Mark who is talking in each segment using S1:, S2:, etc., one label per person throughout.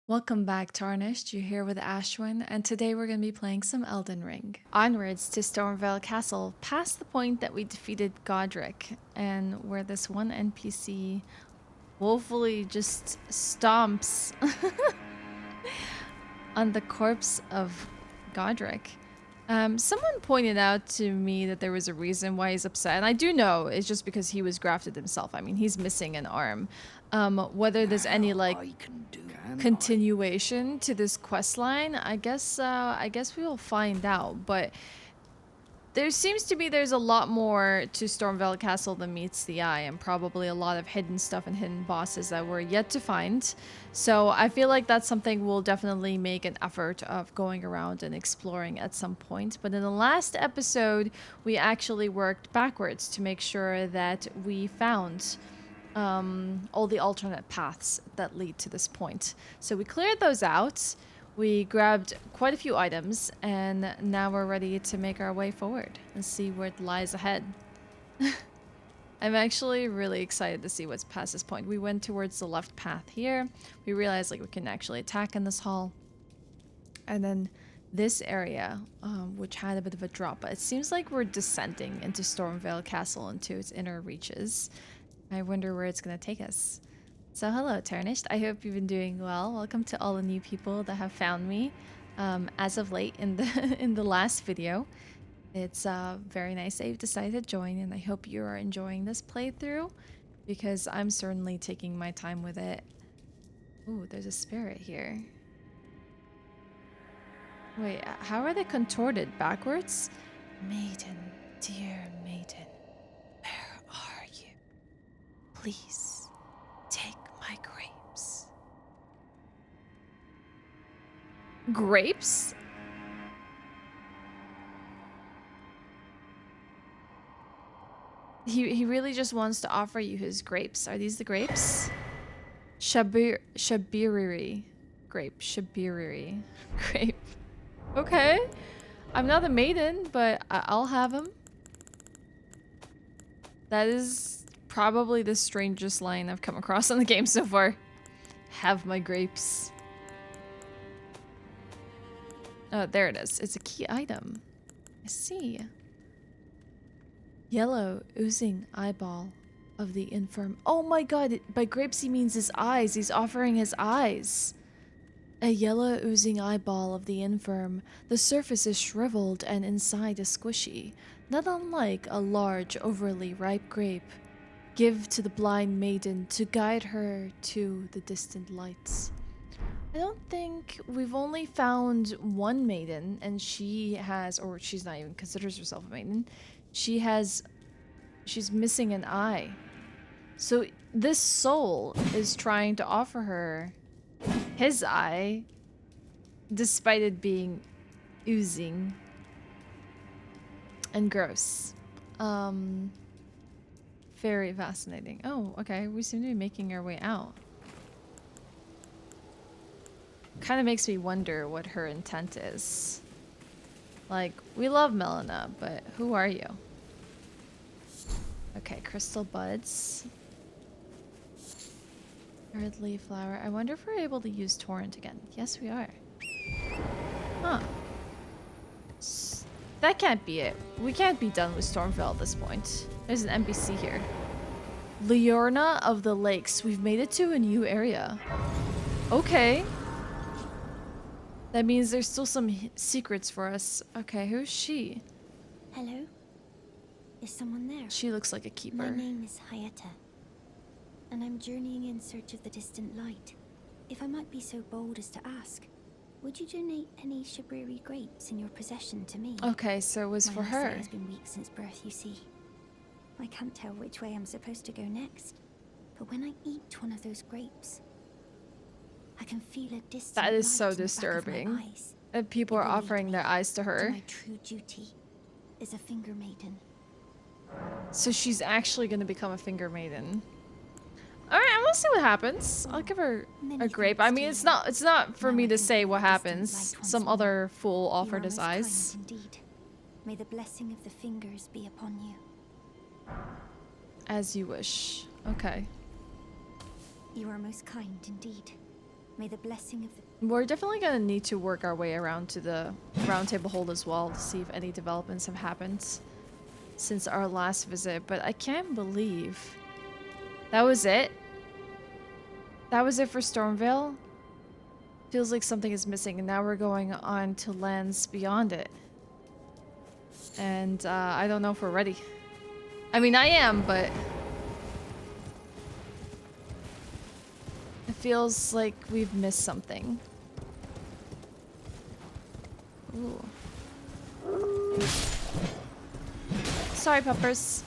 S1: Welcome back, Tarnished. You're here with Ashewyn, and today we're going to be playing some Elden Ring. Onwards to Stormveil Castle, past the point that we defeated Godrick, and where this one NPC woefully just stomps on the corpse of Godrick. Someone pointed out to me that there was a reason why he's upset, and I do know it's just because he was grafted himself. I mean, he's missing an arm. Whether there's any continuation to this quest line, I guess we will find out. But there seems to be there's a lot more to Stormveil Castle than meets the eye, and probably a lot of hidden stuff and hidden bosses that we're yet to find. So I feel like that's something we'll definitely make an effort of going around and exploring at some point. But in the last episode, we actually worked backwards to make sure that we found all the alternate paths that lead to this point. So we cleared those out. We grabbed quite a few items, and now we're ready to make our way forward and see what lies ahead. I'm actually really excited to see what's past this point. We went towards the left path here. We realized we can actually attack in this hall. And then this area, which had a bit of a drop, but it seems like we're descending into Stormveil Castle, into its inner reaches. I wonder where it's going to take us. So hello, Tarnished. I hope you've been doing well. Welcome to all the new people that have found me as of late in the in the last video. It's very nice that you've decided to join, and I hope you are enjoying this playthrough, because I'm certainly taking my time with it. Ooh, there's a spirit here. Wait, how are they contorted? Backwards? Maiden, dear maiden, where are you? Please, take my grapes. Grapes? He really just wants to offer you his grapes. Are these the grapes? Shabiriri. Grape. Shabiriri. Grape. Okay. I'm not a maiden, but I'll have him. That is probably the strangest line I've come across in the game so far. Have my grapes. Oh, there it is. It's a key item. I see. Yellow oozing eyeball of the infirm. Oh my god, by grapes he means his eyes. He's offering his eyes. A yellow oozing eyeball of the infirm. The surface is shriveled and inside is squishy, not unlike a large, overly ripe grape. Give to the blind maiden to guide her to the distant lights. I don't think we've only found one maiden, and she has, or she's not even considers herself a maiden. She's missing an eye. So this soul is trying to offer her his eye, despite it being oozing and gross. Very fascinating. Oh, okay. We seem to be making our way out. Kind of makes me wonder what her intent is. Like, we love Melina, but who are you? Okay, crystal buds. Red leaf flower. I wonder if we're able to use torrent again. Yes, we are. Huh. That can't be it. We can't be done with Stormveil at this point. There's an NPC here. Liurnia of the Lakes. We've made it to a new area. Okay. That means there's still some secrets for us. Okay, who's she?
S2: Hello? Is someone there?
S1: She looks like a keeper.
S2: My name is Hayata, and I'm journeying in search of the distant light. If I might be so bold as to ask, would you donate any Shabriri grapes in your possession to me?
S1: Okay, so it was for her.
S2: My eyesight has been weak since birth, you see. I can't tell which way I'm supposed to go next, but when I eat one of those grapes, I can feel a distant
S1: That is
S2: light
S1: so
S2: in the back of
S1: disturbing.
S2: my eyes.
S1: And people are offering their eyes to her.
S2: My true duty is a finger maiden.
S1: So she's actually going to become a finger maiden. All right, I'm gonna see what happens. I'll give her a grape. I mean, it's not for me to say what happens. Some other fool offered his eyes.
S2: Indeed. May the blessing of the fingers be upon you.
S1: As you wish. Okay.
S2: You are most kind indeed. May the blessing of the...
S1: We're definitely gonna need to work our way around to the Roundtable hold as well to see if any developments have happened since our last visit, but I can't believe that was it. That was it for Stormveil. Feels like something is missing, and now we're going on to lands beyond it. And I don't know if we're ready. I mean, I am, but it feels like we've missed something. Ooh. Sorry, puppers.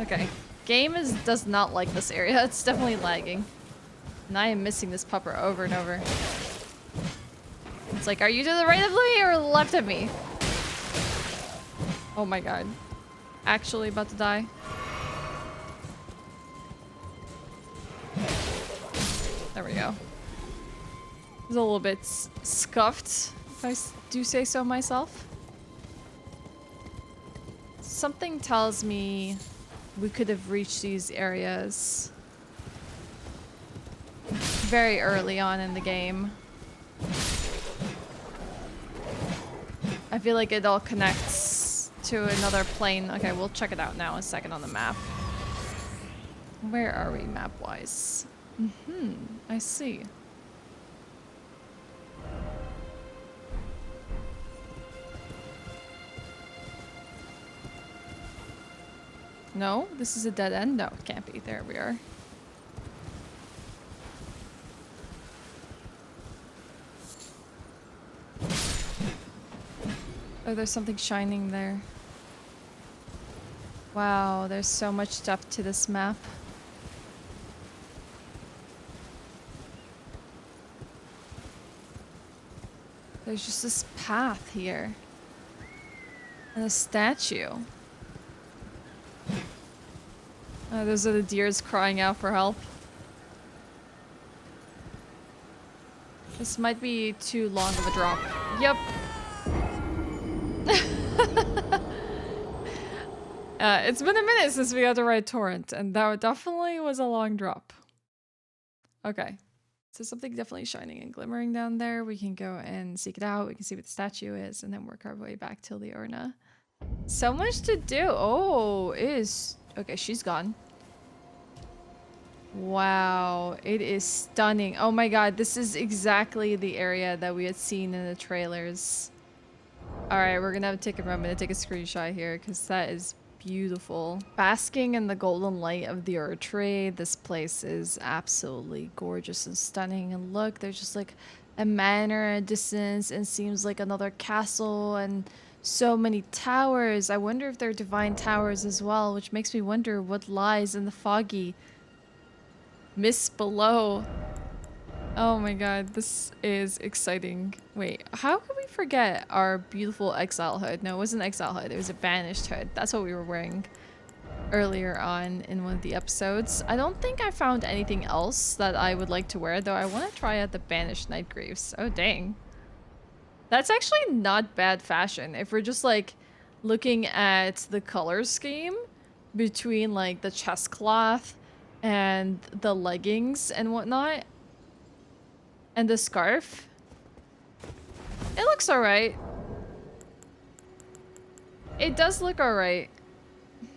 S1: Okay. Game does not like this area. It's definitely lagging. And I am missing this pupper over and over. It's like, are you to the right of me or left of me? Oh my god. Actually about to die. There we go. He's a little bit scuffed, if I do say so myself. Something tells me we could have reached these areas very early on in the game. I feel like it all connects to another plane. Okay, we'll check it out now in a second on the map. Where are we map-wise? I see. No, this is a dead end? No, it can't be. There we are. Oh, there's something shining there. Wow, there's so much depth to this map. There's just this path here. And a statue. Oh, those are the deers crying out for help. This might be too long of a drop. Yep. It's been a minute since we got to ride Torrent, and that definitely was a long drop. Okay. So something definitely shining and glimmering down there. We can go and seek it out. We can see what the statue is, and then work our way back to Liurnia. So much to do. Oh, it is... Okay, she's gone. Wow, it is stunning. Oh my god, this is exactly the area that we had seen in the trailers. Alright, we're gonna have to take a moment to take a screenshot here because that is beautiful. Basking in the golden light of the Ur tree, this place is absolutely gorgeous and stunning. And look, there's just like a manor at a distance and seems like another castle and so many towers. I wonder if they're divine towers as well, which makes me wonder what lies in the foggy mist below. Oh my god, this is exciting. Wait, how could we forget our beautiful exile hood? No, it wasn't exile hood, it was a banished hood. That's what we were wearing earlier on in one of the episodes. I don't think I found anything else that I would like to wear, though I want to try out the banished Nightgreaves. Oh dang. That's actually not bad fashion. If we're just like looking at the color scheme between like the chest cloth and the leggings and whatnot, and the scarf, it looks alright. It does look alright.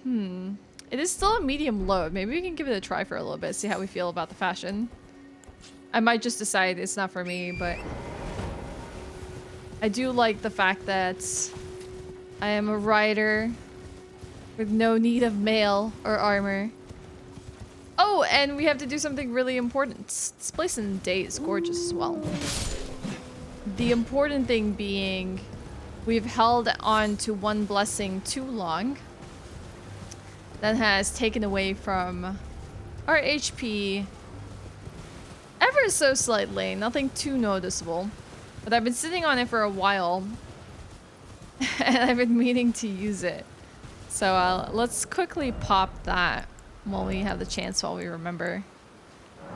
S1: It is still a medium load. Maybe we can give it a try for a little bit, see how we feel about the fashion. I might just decide it's not for me, but I do like the fact that I am a rider with no need of mail or armor. Oh, and we have to do something really important. This place in the day is gorgeous as well. The important thing being we've held on to one blessing too long. That has taken away from our HP ever so slightly. Nothing too noticeable. But I've been sitting on it for a while. And I've been meaning to use it. So let's quickly pop that while we have the chance, while we remember.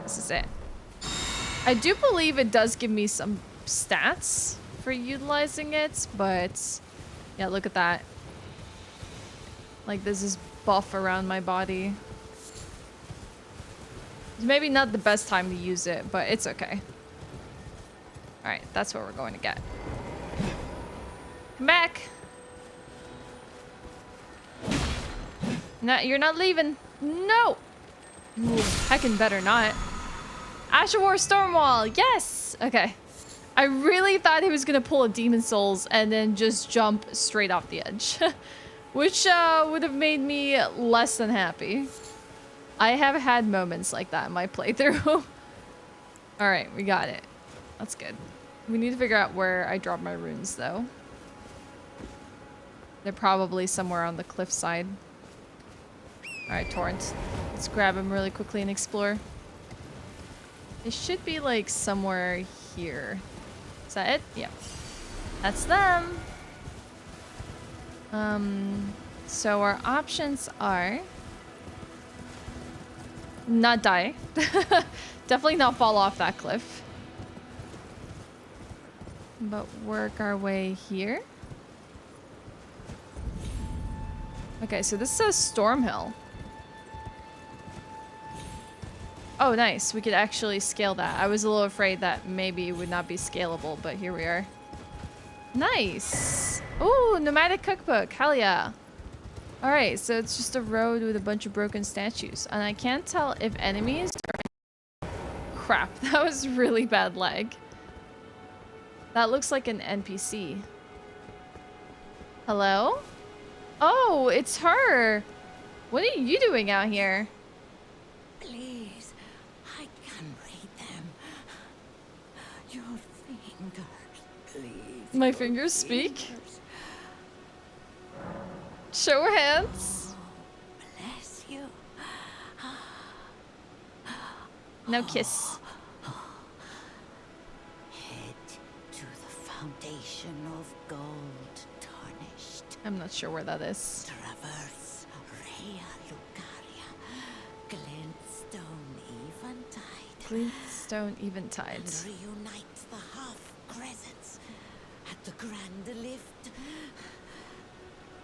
S1: This is it. I do believe it does give me some stats for utilizing it, but yeah, look at that. Like, there's this buff around my body. It's maybe not the best time to use it, but it's okay. Alright, that's what we're going to get. Come back! No, you're not leaving. No! Ooh, heckin' better not. Ashewyn Stormwall, yes! Okay. I really thought he was gonna pull a Demon Souls and then just jump straight off the edge. Which would have made me less than happy. I have had moments like that in my playthrough. Alright, we got it. That's good. We need to figure out where I drop my runes, though. They're probably somewhere on the cliffside. Alright, Torrent. Let's grab him really quickly and explore. It should be, like, somewhere here. Is that it? Yeah. That's them! So our options are... not die. Definitely not fall off that cliff. But work our way here. Okay, so this says Stormhill. Oh, nice. We could actually scale that. I was a little afraid that maybe it would not be scalable, but here we are. Nice. Ooh, nomadic cookbook. Hell yeah. Alright, so it's just a road with a bunch of broken statues. And I can't tell if enemies are... Crap, that was really bad lag. That looks like an NPC. Hello? Oh, it's her. What are you doing out here?
S3: Please, I can read them. Your fingers, please.
S1: My fingers speak? Show her hands.
S3: Oh, bless you.
S1: Now kiss.
S3: Head to the foundation of gold tarnished.
S1: I'm not sure where that is.
S3: Traverse Raya Lucaria, glintstone eventide.
S1: Glintstone eventide.
S3: And reunite the half crescents at the grand lift.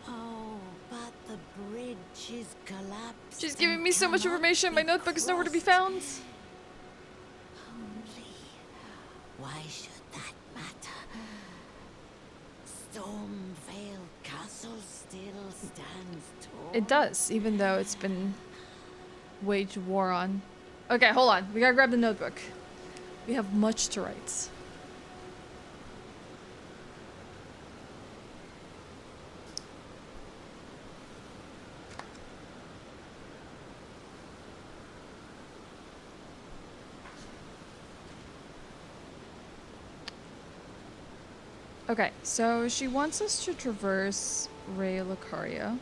S3: Oh, but the bridge is collapsed.
S1: She's giving me so much information. My notebook is nowhere to be found.
S3: Only. Why should that matter? Stormveil Castle still stands tall.
S1: It does, even though it's been waged war on. Okay, hold on. We gotta grab the notebook. We have much to write. Okay, so she wants us to traverse Raya Lucaria.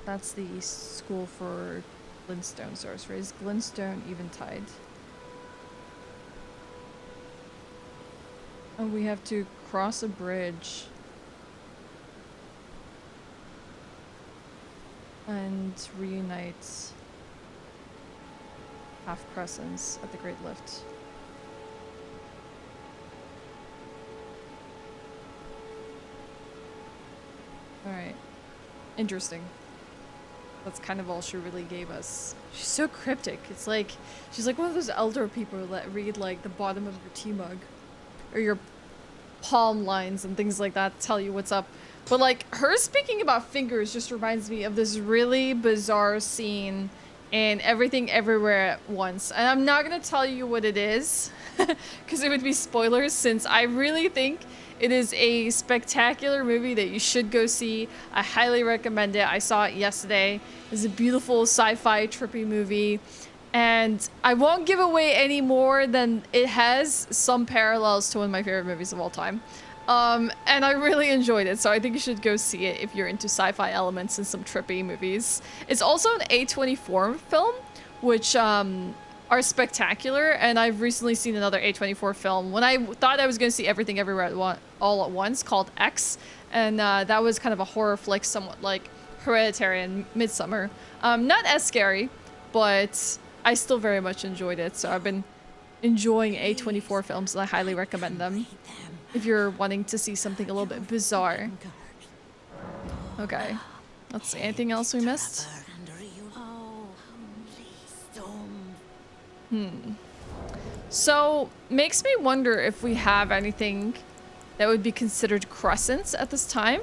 S1: That's the school for glintstone sorceries. Glintstone eventide. And we have to cross a bridge. And reunite half crescents at the Great Lift. Alright. Interesting. That's kind of all she really gave us. She's so cryptic. It's like, she's like one of those elder people that read like the bottom of your tea mug. Or your palm lines and things like that to tell you what's up. But like, her speaking about fingers just reminds me of this really bizarre scene in Everything Everywhere at Once. And I'm not gonna tell you what it is, because it would be spoilers, since I really think it is a spectacular movie that you should go see. I highly recommend it. I saw it yesterday. It's a beautiful sci-fi trippy movie. And I won't give away any more than it has some parallels to one of my favorite movies of all time. And I really enjoyed it, so I think you should go see it if you're into sci-fi elements and some trippy movies. It's also an A24 film, which are spectacular, and I've recently seen another A24 film when I thought I was going to see Everything Everywhere all at once, called X, and that was kind of a horror flick, somewhat like Hereditary and Midsummer. Not as scary, but I still very much enjoyed it, so I've been enjoying A24 films, and I highly recommend them if you're wanting to see something a little bit bizarre. Okay. Let's see. Anything else we missed? So, makes me wonder if we have anything that would be considered crescents at this time.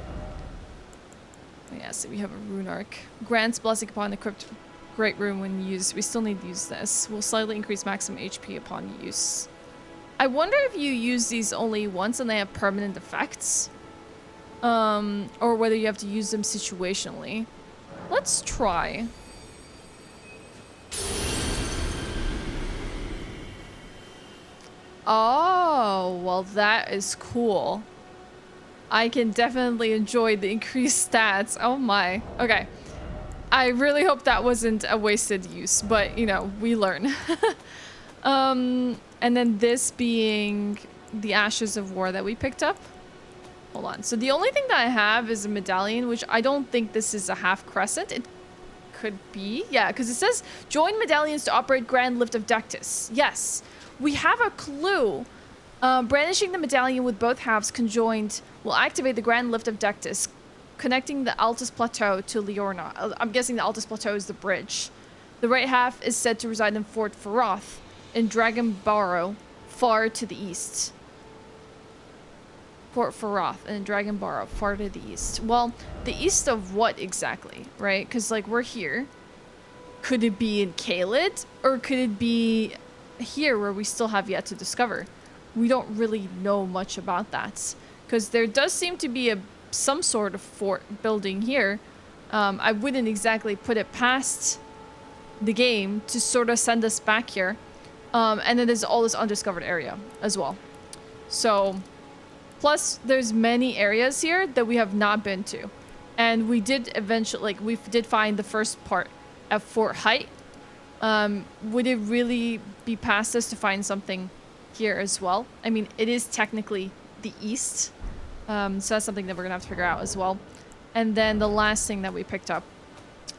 S1: Yeah, so we have a rune arc. Grants blessing upon equipped great rune when used. We still need to use this. Will slightly increase maximum HP upon use. I wonder if you use these only once and they have permanent effects. Or whether you have to use them situationally. Let's try. Oh, well that is cool. I can definitely enjoy the increased stats. Oh my. Okay. I really hope that wasn't a wasted use, but you know, we learn. And then this being the Ashes of War that we picked up. Hold on. So the only thing that I have is a medallion, which I don't think this is a half crescent. It could be. Yeah, because it says join medallions to operate Grand Lift of Dectus. Yes. We have a clue. Brandishing the medallion with both halves conjoined will activate the Grand Lift of Dectus, connecting the Altus Plateau to Liurnia. I'm guessing the Altus Plateau is the bridge. The right half is said to reside in Fort Faroth, in Dragonbarrow, far to the east. Fort Faroth and Dragonbarrow, far to the east. Well, the east of what exactly, right? Because, like, we're here. Could it be in Caelid? Or could it be here where we still have yet to discover? We don't really know much about that. Because there does seem to be some sort of fort building here. I wouldn't exactly put it past the game to sort of send us back here. And then there's all this undiscovered area as well. So, plus there's many areas here that we have not been to. And we did eventually, like, we did find the first part at Fort Height. Would it really be past us to find something here as well? I mean, it is technically the east. So that's something that we're gonna have to figure out as well. And then the last thing that we picked up,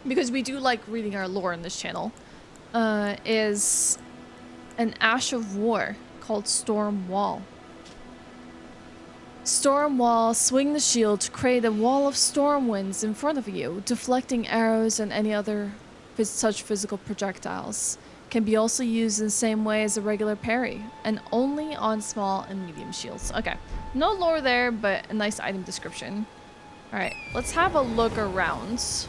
S1: because we do like reading our lore in this channel, is an Ash of War called Storm Wall. Storm Wall, swing the shield to create a wall of storm winds in front of you, deflecting arrows and any other such physical projectiles. Can be also used in the same way as a regular parry, and only on small and medium shields. Okay, no lore there, but a nice item description. Alright, let's have a look around.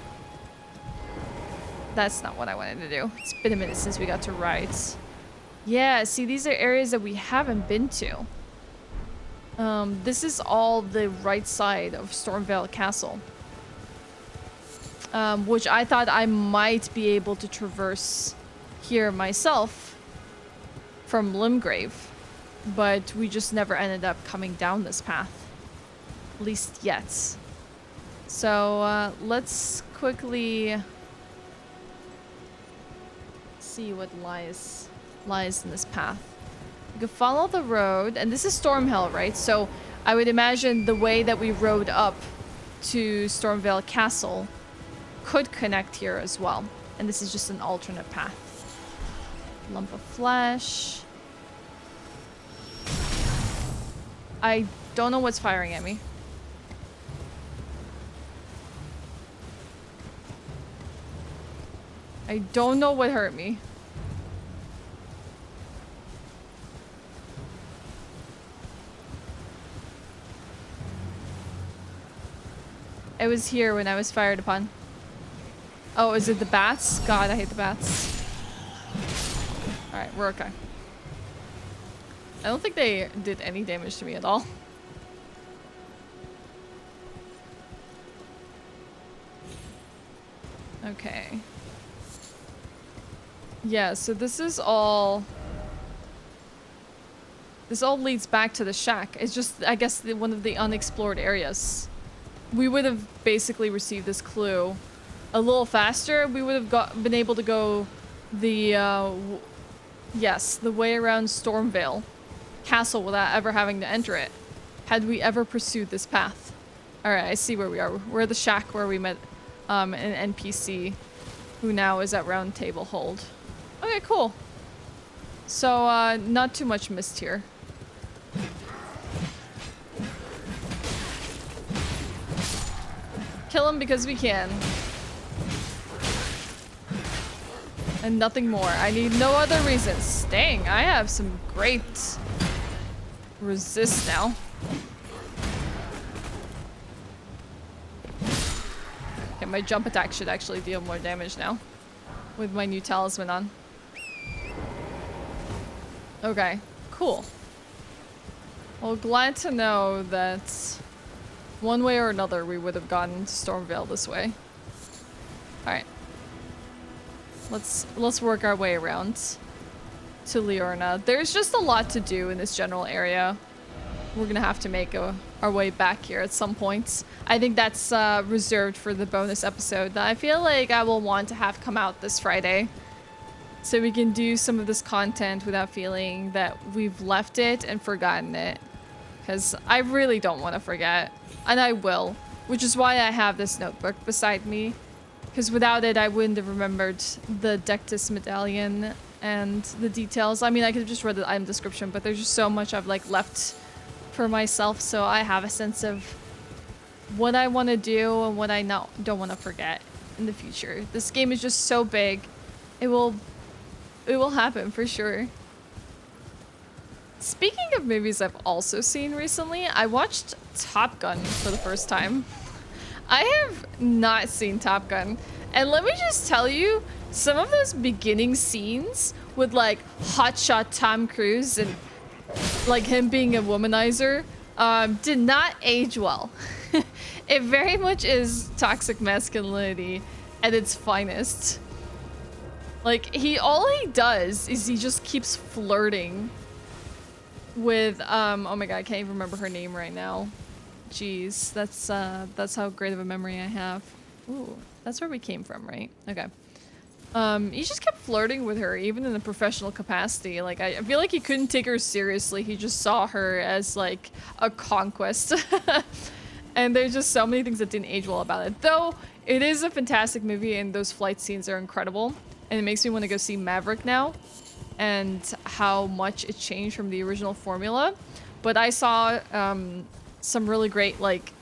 S1: That's not what I wanted to do. It's been a minute since we got to rides. Yeah, see, these are areas that we haven't been to. This is all the right side of Stormveil Castle. Which I thought I might be able to traverse here myself from Limbgrave, but we just never ended up coming down this path, at least yet. So let's quickly see what lies in this path. You can follow the road, and this is Stormhill, right? So I would imagine the way that we rode up to Stormveil Castle could connect here as well, and this is just an alternate path. Lump of flesh. I don't know what's firing at me. I don't know what hurt me. It was here when I was fired upon. Oh, is it the bats? God, I hate the bats. Alright, we're okay. I don't think they did any damage to me at all. Okay. Yeah, so this is all... This all leads back to the shack. It's just, I guess, one of the unexplored areas. We would have basically received this clue a little faster. We would have been able to go the, yes, the way around Stormveil Castle without ever having to enter it, had we ever pursued this path. Alright, I see where we are. We're at the shack where we met an NPC who now is at Roundtable Hold. Okay, cool. So, not too much mist here. Kill him because we can. And nothing more. I need no other reasons. Dang, I have some great resist now. Okay, my jump attack should actually deal more damage now with my new talisman on. Okay, cool. Well, glad to know that one way or another we would have gotten to Stormveil this way. Alright. Let's work our way around to Liurnia. There's just a lot to do in this general area. We're gonna have to make our way back here at some point. I think that's reserved for the bonus episode that I feel like I will want to have come out this Friday. So we can do some of this content without feeling that we've left it and forgotten it. Because I really don't want to forget. And I will. Which is why I have this notebook beside me. Because without it, I wouldn't have remembered the Dectus Medallion and the details. I mean, I could have just read the item description, but there's just so much I've like left for myself. So I have a sense of what I want to do and what I don't want to forget in the future. This game is just so big. It will happen for sure. Speaking of movies I've also seen recently, I watched Top Gun for the first time. I have not seen Top Gun. And let me just tell you, some of those beginning scenes with like hotshot Tom Cruise and like him being a womanizer did not age well. It very much is toxic masculinity at its finest. Like all he does is he just keeps flirting with oh my god, I can't even remember her name right now. Jeez, that's how great of a memory I have. Ooh, that's where we came from, right? Okay. He just kept flirting with her, even in a professional capacity. Like, I feel like he couldn't take her seriously. He just saw her as, like, a conquest. And there's just so many things that didn't age well about it. Though, it is a fantastic movie, and those flight scenes are incredible. And it makes me want to go see Maverick now. And how much it changed from the original formula. But I saw, some really great, like,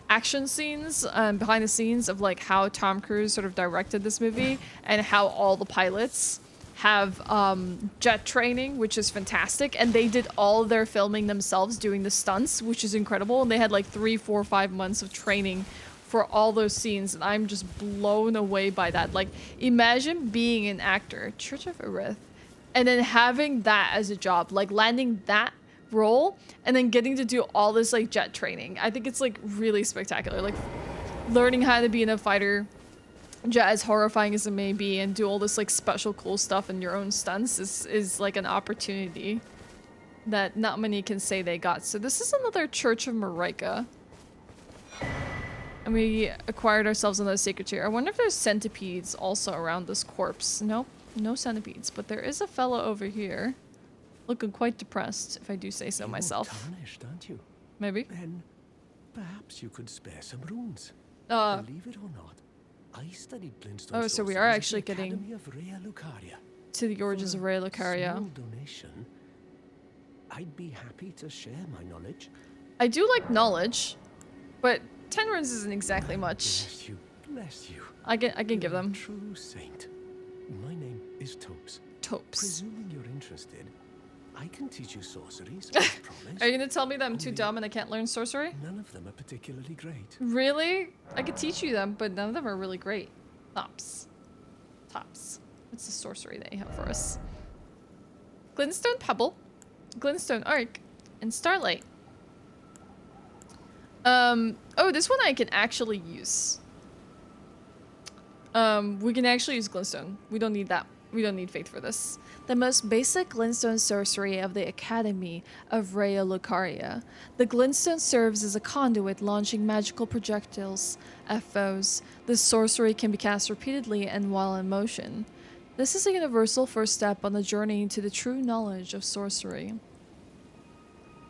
S1: action scenes behind the scenes of like how Tom Cruise sort of directed this movie and how all the pilots have jet training, which is fantastic, and they did all their filming themselves doing the stunts, which is incredible, and they had like 3, 4, 5 months of training for all those scenes, and I'm just blown away by that. Like, imagine being an actor, Church of Erith, and then having that as a job, like landing that role and then getting to do all this like jet training. I think it's like really spectacular. Like learning how to be in a fighter jet, as horrifying as it may be, and do all this like special cool stuff in your own stunts is like an opportunity that not many can say they got. So this is another Church of Marika. And we acquired ourselves another sacred chair. I wonder if there's centipedes also around this corpse. Nope, no centipedes, but there is a fellow over here. Looking quite depressed, if I do say so myself.
S4: Tarnished, aren't you?
S1: Maybe.
S4: Then perhaps you could spare some runes. Believe it or not, I studied Glintstone.
S1: Oh, so we are actually getting
S4: of Raya Lucaria.
S1: to the origins of Raya Lucaria.
S4: Small donation. I'd be happy to share my knowledge.
S1: I do like knowledge, but 10 runes isn't exactly much.
S4: Bless you, bless you.
S1: I can give
S4: You're a
S1: them.
S4: true saint. My name is Topes.
S1: Topes.
S4: Presuming you're interested, I can teach you sorceries, as promised.
S1: Are you gonna tell me that I'm too
S4: Only
S1: dumb and I can't learn sorcery?
S4: None of them are particularly great.
S1: Really? I could teach you them, but none of them are really great. Tops. Tops. What's the sorcery that you have for us? Glintstone Pebble, Glintstone Arc, and Starlight. Oh, this one I can actually use. We can actually use Glintstone. We don't need that. We don't need Faith for this. The most basic Glintstone sorcery of the Academy of Raya Lucaria. The Glintstone serves as a conduit launching magical projectiles at foes. This sorcery can be cast repeatedly and while in motion. This is a universal first step on the journey to the true knowledge of sorcery.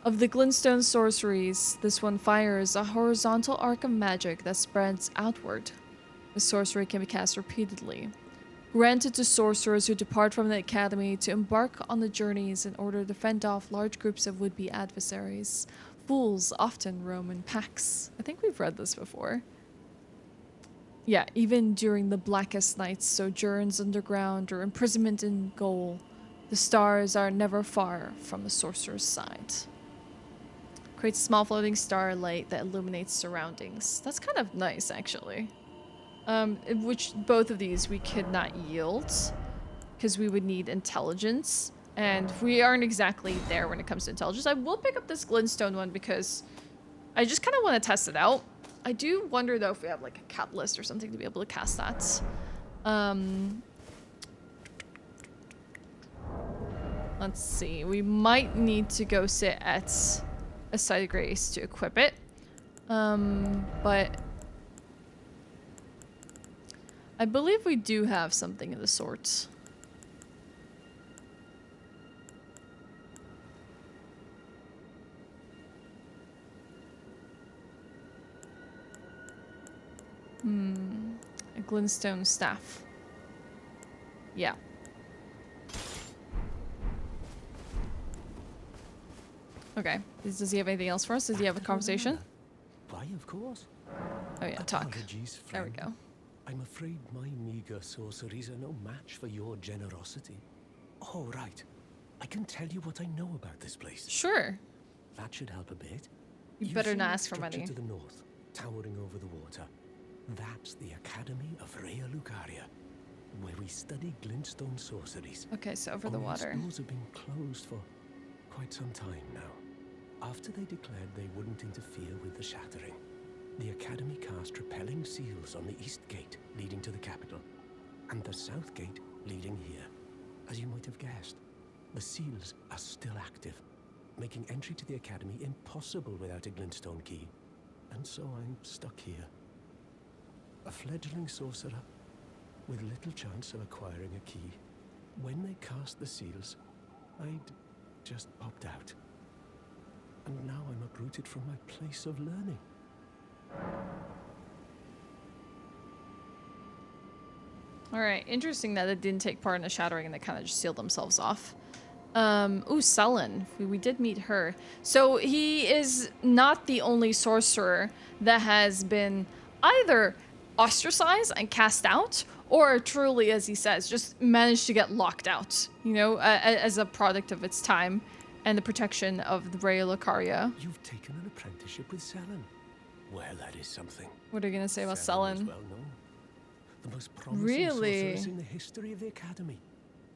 S1: Of the Glintstone sorceries, this one fires a horizontal arc of magic that spreads outward. The sorcery can be cast repeatedly. granted to sorcerers who depart from the academy to embark on the journeys in order to fend off large groups of would-be adversaries. Fools often roam in packs. I think we've read this before. Yeah, even during the blackest nights, sojourns underground or imprisonment in Goal, the stars are never far from the sorcerer's side. Creates a small floating starlight that illuminates surroundings. That's kind of nice, actually. Which both of these we could not yield because we would need intelligence, and we aren't exactly there when it comes to intelligence. I will pick up this glintstone one because I just kind of want to test it out. I do wonder though if we have like a catalyst or something to be able to cast that. Let's see. We might need to go sit at a site of grace to equip it. But I believe we do have something of the sort. A glintstone staff. Yeah. Okay. Does he have anything else for us? Does he have a conversation?
S4: Why, of course.
S1: Oh yeah, talk.
S4: Apologies,
S1: There we
S4: friend.
S1: go.
S4: I'm afraid my meager sorceries are no match for your generosity. Oh, right. I can tell you what I know about this place.
S1: Sure.
S4: That should help a bit.
S1: You better
S4: see
S1: not
S4: that
S1: ask for
S4: structure
S1: money.
S4: to the north, towering over the water. That's the Academy of Raya Lucaria, where we study glintstone sorceries.
S1: Okay, so over the
S4: Only
S1: water.
S4: schools have been closed for quite some time now. After they declared they wouldn't interfere with the shattering, the Academy cast repelling seals on the east gate leading to the capital, and the south gate leading here. As you might have guessed, the seals are still active, making entry to the Academy impossible without a glintstone key. And so I'm stuck here. A fledgling sorcerer with little chance of acquiring a key. When they cast the seals, I'd just popped out. And now I'm uprooted from my place of learning.
S1: Alright, interesting that it didn't take part in the shattering and they kind of just sealed themselves off. Ooh, Sullen. We did meet her. So he is not the only sorcerer that has been either ostracized and cast out, or truly, as he says, just managed to get locked out, you know, as a product of its time and the protection of the Raya Lucaria.
S4: You've taken an apprenticeship with Sullen. Well, that is something.
S1: What are you going to say about
S4: Sullen
S1: Sullen?
S4: was well known. The most promising
S1: Really?
S4: sorceress in the history of the Academy.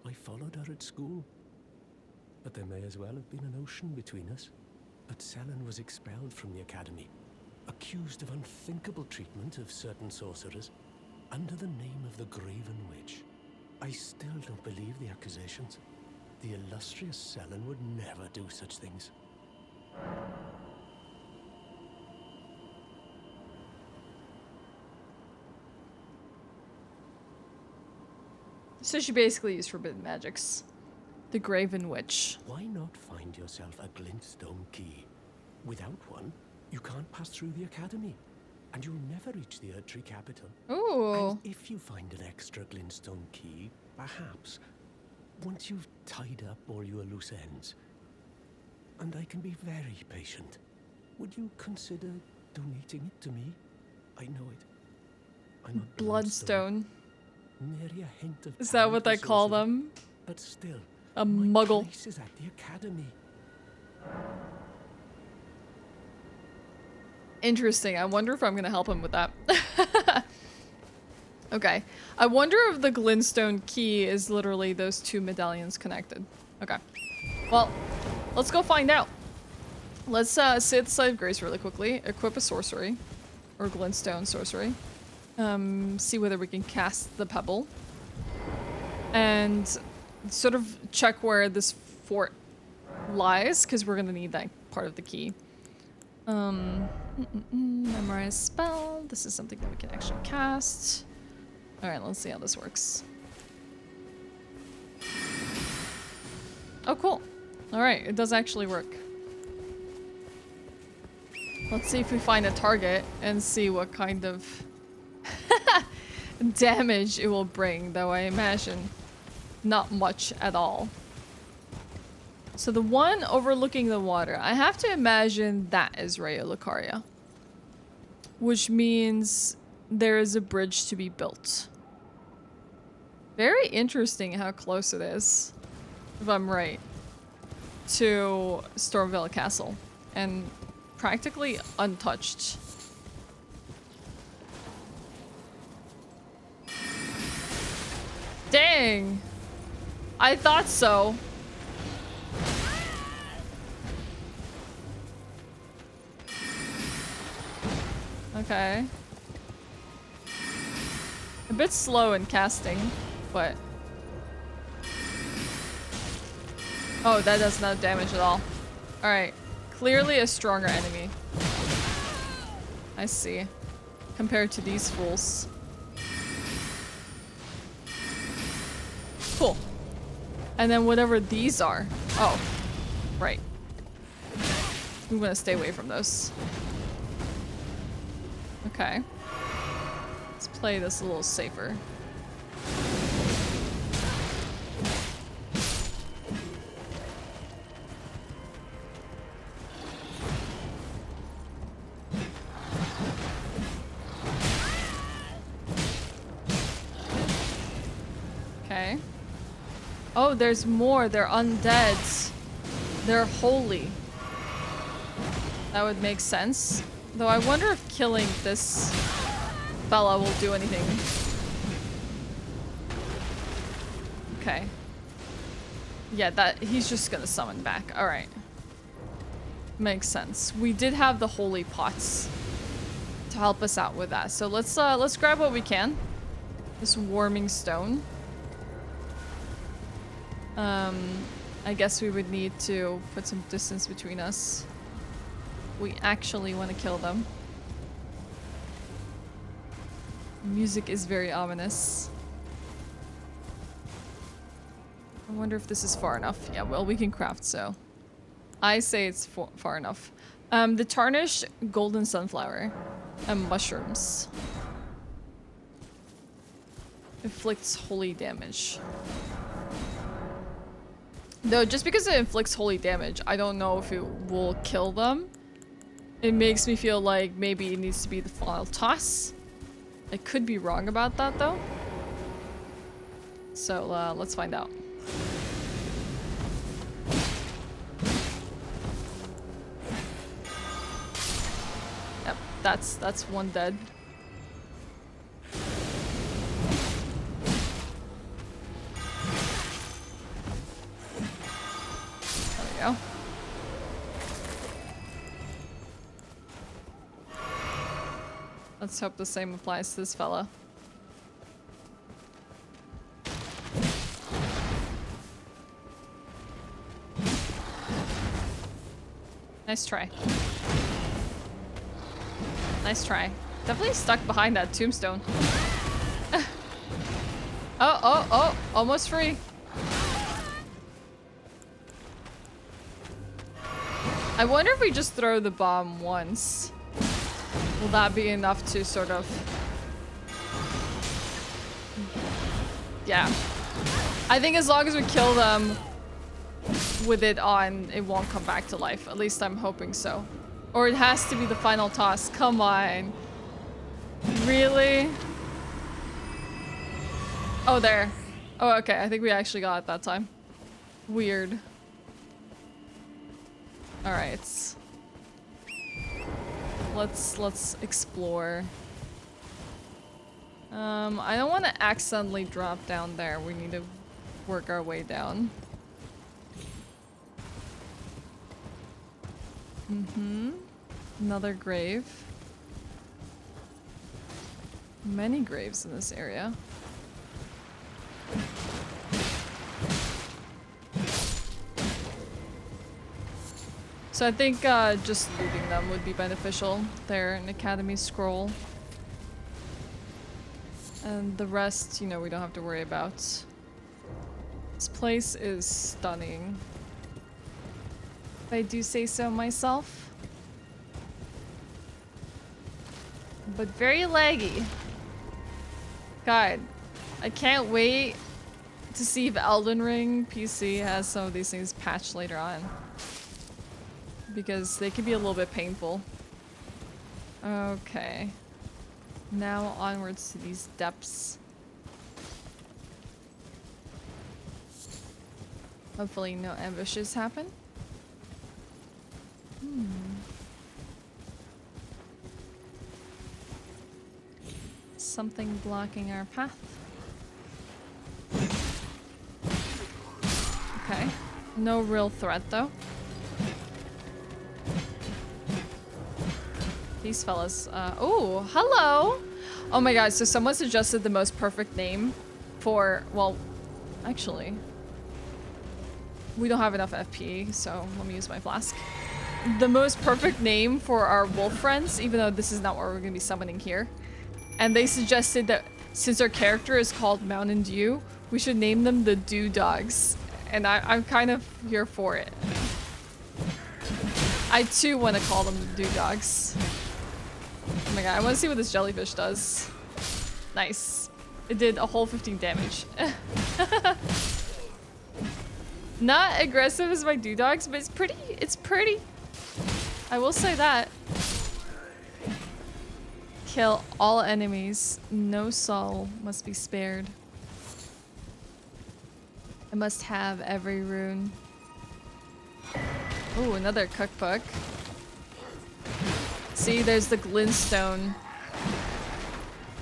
S4: I followed her at school. But there may as well have been an ocean between us. But Sullen was expelled from the Academy, accused of unthinkable treatment of certain sorcerers, under the name of the Graven Witch. I still don't believe the accusations. The illustrious Sullen would never do such things.
S1: So she basically used forbidden magics. The Graven Witch.
S4: Why not find yourself a glintstone key? Without one, you can't pass through the Academy, and you'll never reach the Erdtree capital.
S1: Ooh.
S4: And if you find an extra glintstone key, perhaps, once you've tied up all your loose ends, and I can be very patient, would you consider donating it to me? I know it. I'm a
S1: Bloodstone.
S4: Nary a hint of
S1: Is that what they
S4: talent or
S1: call
S4: sorcery,
S1: them?
S4: But still,
S1: A
S4: my
S1: muggle.
S4: place is at the Academy.
S1: Interesting. I wonder if I'm gonna help him with that. Okay. I wonder if the glintstone key is literally those two medallions connected. Okay. Well, let's go find out. Let's sit at the site of grace really quickly, equip a sorcery, or glintstone sorcery. See whether we can cast the pebble. And sort of check where this fort lies, because we're gonna need that part of the key. Memorize spell. This is something that we can actually cast. Alright, let's see how this works. Oh, cool. Alright, it does actually work. Let's see if we find a target and see what kind of damage it will bring, though I imagine not much at all. So the one overlooking the water, I have to imagine that is Raya Lucaria. Which means there is a bridge to be built. Very interesting how close it is, if I'm right, to Stormveil Castle. And practically untouched. Dang! I thought so. Okay. A bit slow in casting, but... Oh, that does no damage at all. Alright. Clearly a stronger enemy. I see. Compared to these fools. Cool. And then whatever these are. Oh. Right. We want to stay away from those. Okay. Let's play this a little safer. Okay. Oh, there's more. They're undead. They're holy. That would make sense. Though I wonder if killing this fella will do anything. Okay. Yeah, that he's just gonna summon back. Alright. Makes sense. We did have the holy pots to help us out with that. So let's grab what we can. This warming stone. I guess we would need to put some distance between us. We actually want to kill them. Music is very ominous. I wonder if this is far enough. Yeah, well, we can craft, so. I say it's far enough. The tarnished golden sunflower and mushrooms. Inflicts holy damage. Though, just because it inflicts holy damage, I don't know if it will kill them. It makes me feel like maybe it needs to be the final toss. I could be wrong about that, though. So, let's find out. Yep, that's one dead. There we go. Let's hope the same applies to this fella. Nice try. Nice try. Definitely stuck behind that tombstone. Oh, almost free. I wonder if we just throw the bomb once. Will that be enough to sort of... Yeah. I think as long as we kill them with it on, it won't come back to life. At least I'm hoping so. Or it has to be the final toss. Come on. Really? Oh, there. Oh, okay. I think we actually got it that time. Weird. Alright. Let's explore. I don't want to accidentally drop down there. We need to work our way down. Another grave. Many graves in this area. So I think just looting them would be beneficial. They're an academy scroll. And the rest, you know, we don't have to worry about. This place is stunning. If I do say so myself. But very laggy. God, I can't wait to see if Elden Ring PC has some of these things patched later on. Because they can be a little bit painful. Okay. Now onwards to these depths. Hopefully no ambushes happen. Something blocking our path. Okay. No real threat though. These fellas. Oh, hello! Oh my god, so someone suggested the most perfect name for, well, actually, we don't have enough FP, so let me use my flask. The most perfect name for our wolf friends, even though this is not what we're gonna be summoning here. And they suggested that since our character is called Mountain Dew, we should name them the Dew Dogs. And I'm kind of here for it. I too want to call them the Dew Dogs. Oh my god, I want to see what this jellyfish does. Nice. It did a whole 15 damage. Not aggressive as my Dew Dogs, but it's pretty. It's pretty. I will say that. Kill all enemies. No soul must be spared. I must have every rune. Ooh, another cookbook. See, there's the glintstone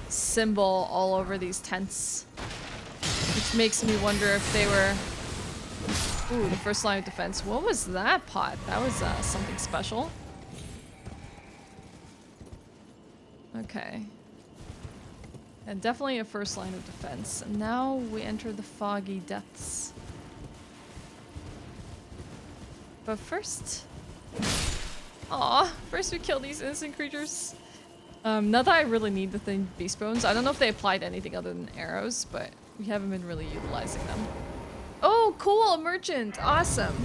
S1: symbol all over these tents. Which makes me wonder if they were... Ooh, the first line of defense. What was that pot? That was something special. Okay. And definitely a first line of defense. And now we enter the foggy depths. But first... Aw, first we kill these innocent creatures. Not that I really need the thing beast bones. I don't know if they applied anything other than arrows, but we haven't been really utilizing them. Oh, cool, a merchant. Awesome.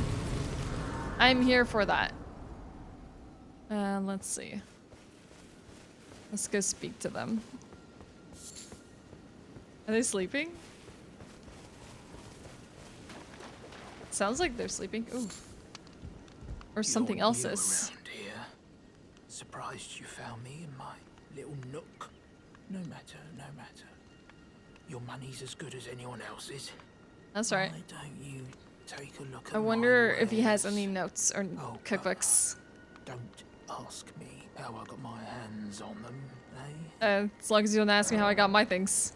S1: I'm here for that. Let's see. Let's go speak to them. Are they sleeping? Sounds like they're sleeping. Ooh. Or something else is.
S5: Here. Surprised you found me in my little nook. No matter, no matter. Your money's as good as anyone else's.
S1: That's right.
S5: Why don't you take a look at
S1: I wonder
S5: my
S1: if he has
S5: wares?
S1: any notes or
S5: Oh,
S1: cookbooks.
S5: Don't ask me how I got my hands on them, eh?
S1: As long as you don't ask me how I got my things.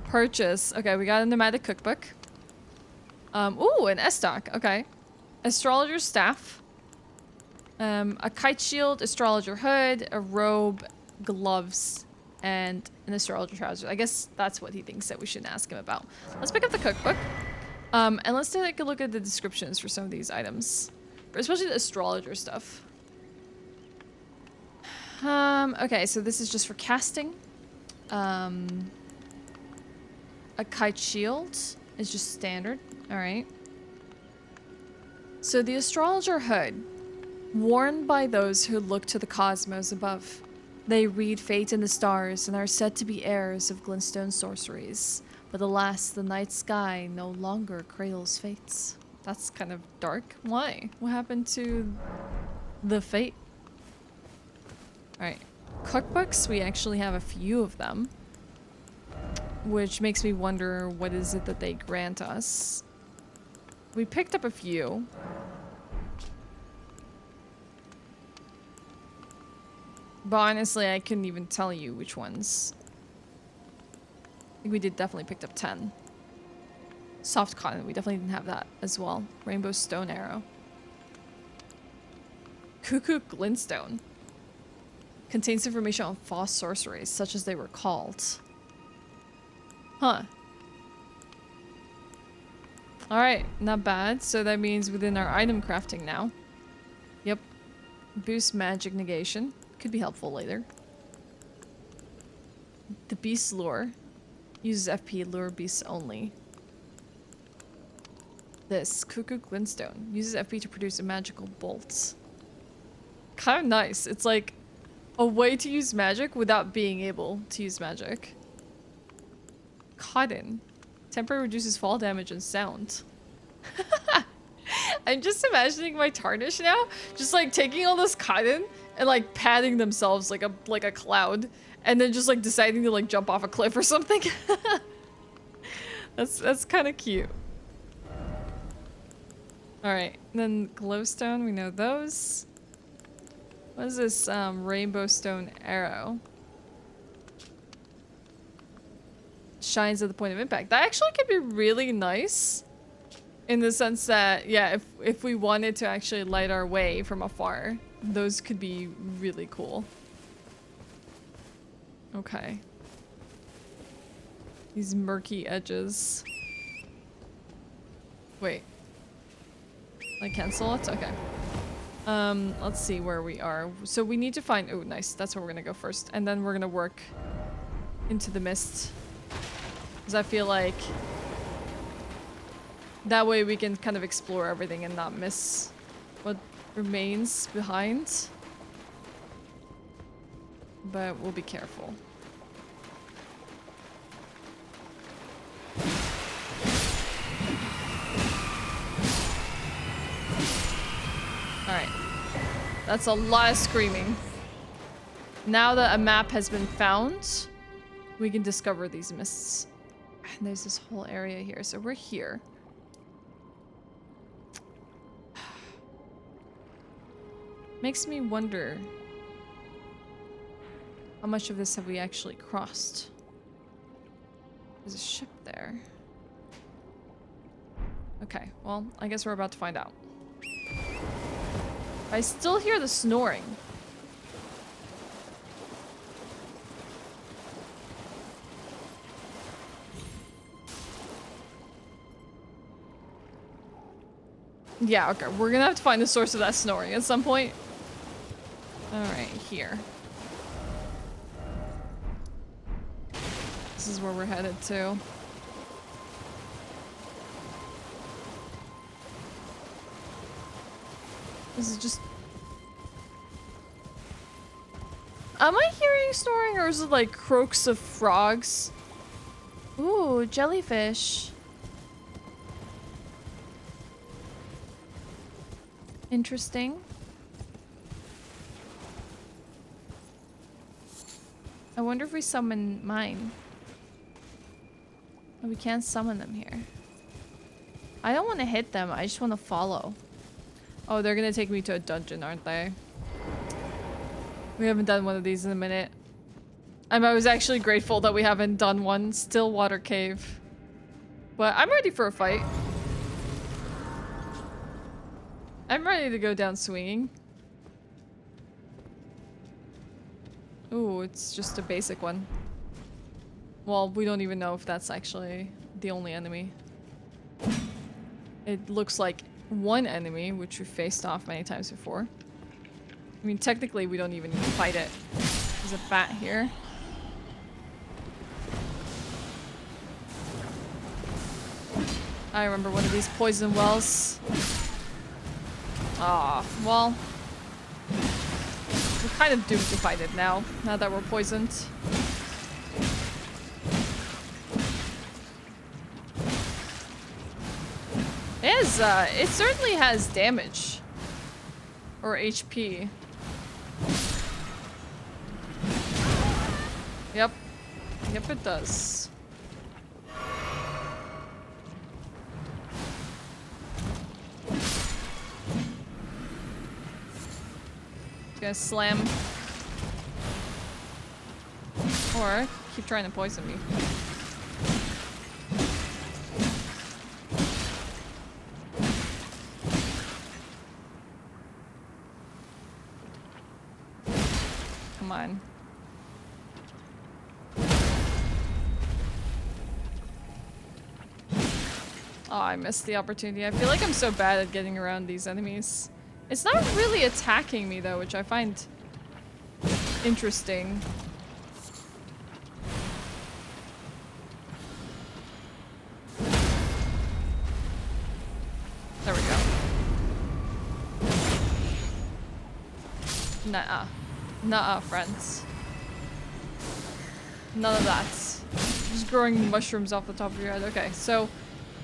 S1: Purchase. Okay, we got a nomadic cookbook. Ooh, an S-stock. Okay. Astrologer's staff. A kite shield, astrologer hood, a robe, gloves, and an astrologer trousers. I guess that's what he thinks that we should ask him about. Let's pick up the cookbook. And let's take a look at the descriptions for some of these items. Especially the astrologer stuff. Okay, so this is just for casting. A kite shield is just standard. Alright. So the astrologer hood. Worn by those who look to the cosmos above. They read fate in the stars and are said to be heirs of glintstone sorceries. But alas, the night sky no longer cradles fates. That's kind of dark. Why? What happened to the fate? Alright. Cookbooks, we actually have a few of them. Which makes me wonder what is it that they grant us. We picked up a few. But honestly, I couldn't even tell you which ones. I think we did definitely picked up 10. Soft cotton, we definitely didn't have that as well. Rainbow stone arrow. Cuckoo glintstone. Contains information on false sorceries, such as they were called. Huh. Alright, not bad. So that means within our item crafting now. Yep. Boost magic negation. Could be helpful later. The beast lure. Uses FP, lure beasts only. This, Cuckoo Glintstone. Uses FP to produce a magical bolt. Kind of nice. It's like a way to use magic without being able to use magic. Cotton. Temporary reduces fall damage and sound. I'm just imagining my Tarnish now, just like taking all this cotton and like patting themselves like a cloud, and then just like deciding to like jump off a cliff or something. That's kind of cute. All right, then glowstone, we know those. What is this rainbow stone arrow? Shines at the point of impact. That actually could be really nice. In the sense that, yeah, if we wanted to actually light our way from afar, those could be really cool. Okay. These murky edges. Wait. Like cancel it? Okay. Let's see where we are. So we need to find, oh nice, that's where we're gonna go first. And then we're gonna work into the mist. Because I feel like that way we can kind of explore everything and not miss what remains behind. But we'll be careful. Alright. That's a lot of screaming. Now that a map has been found, we can discover these mists. And there's this whole area here. So we're here. Makes me wonder, how much of this have we actually crossed? There's a ship there. Okay, well, I guess we're about to find out. I still hear the snoring. Yeah, okay, we're gonna have to find the source of that snoring at some point. Alright, here. This is where we're headed to. This is just... Am I hearing snoring, or is it like croaks of frogs? Ooh, jellyfish. Interesting. I wonder if we summon mine. Oh, we can't summon them here. I don't want to hit them. I just want to follow. Oh, they're gonna take me to a dungeon, aren't they? We haven't done one of these in a minute. I was actually grateful that we haven't done one. Stillwater Cave. But I'm ready for a fight. I'm ready to go down swinging. Ooh, it's just a basic one. Well, we don't even know if that's actually the only enemy. It looks like one enemy, which we faced off many times before. I mean, technically, we don't even need to fight it. There's a bat here. I remember one of these poison wells. Ah, well. We're kind of doomed to fight it now that we're poisoned. It certainly has damage. Or HP. Yep. Yep, it does. Gonna slam. Or keep trying to poison me. Come on. Oh, I missed the opportunity. I feel like I'm so bad at getting around these enemies. It's not really attacking me though, which I find interesting. There we go. Nuh-uh. Nuh-uh, friends. None of that. Just growing mushrooms off the top of your head. Okay, so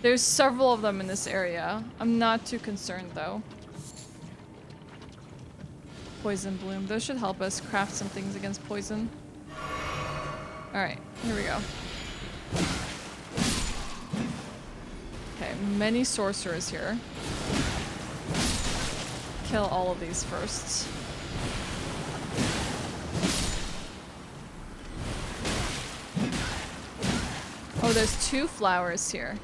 S1: there's several of them in this area. I'm not too concerned though. Poison bloom. Those should help us craft some things against poison. Alright, here we go. Okay, many sorcerers here. Kill all of these first. Oh, there's 2 flowers here.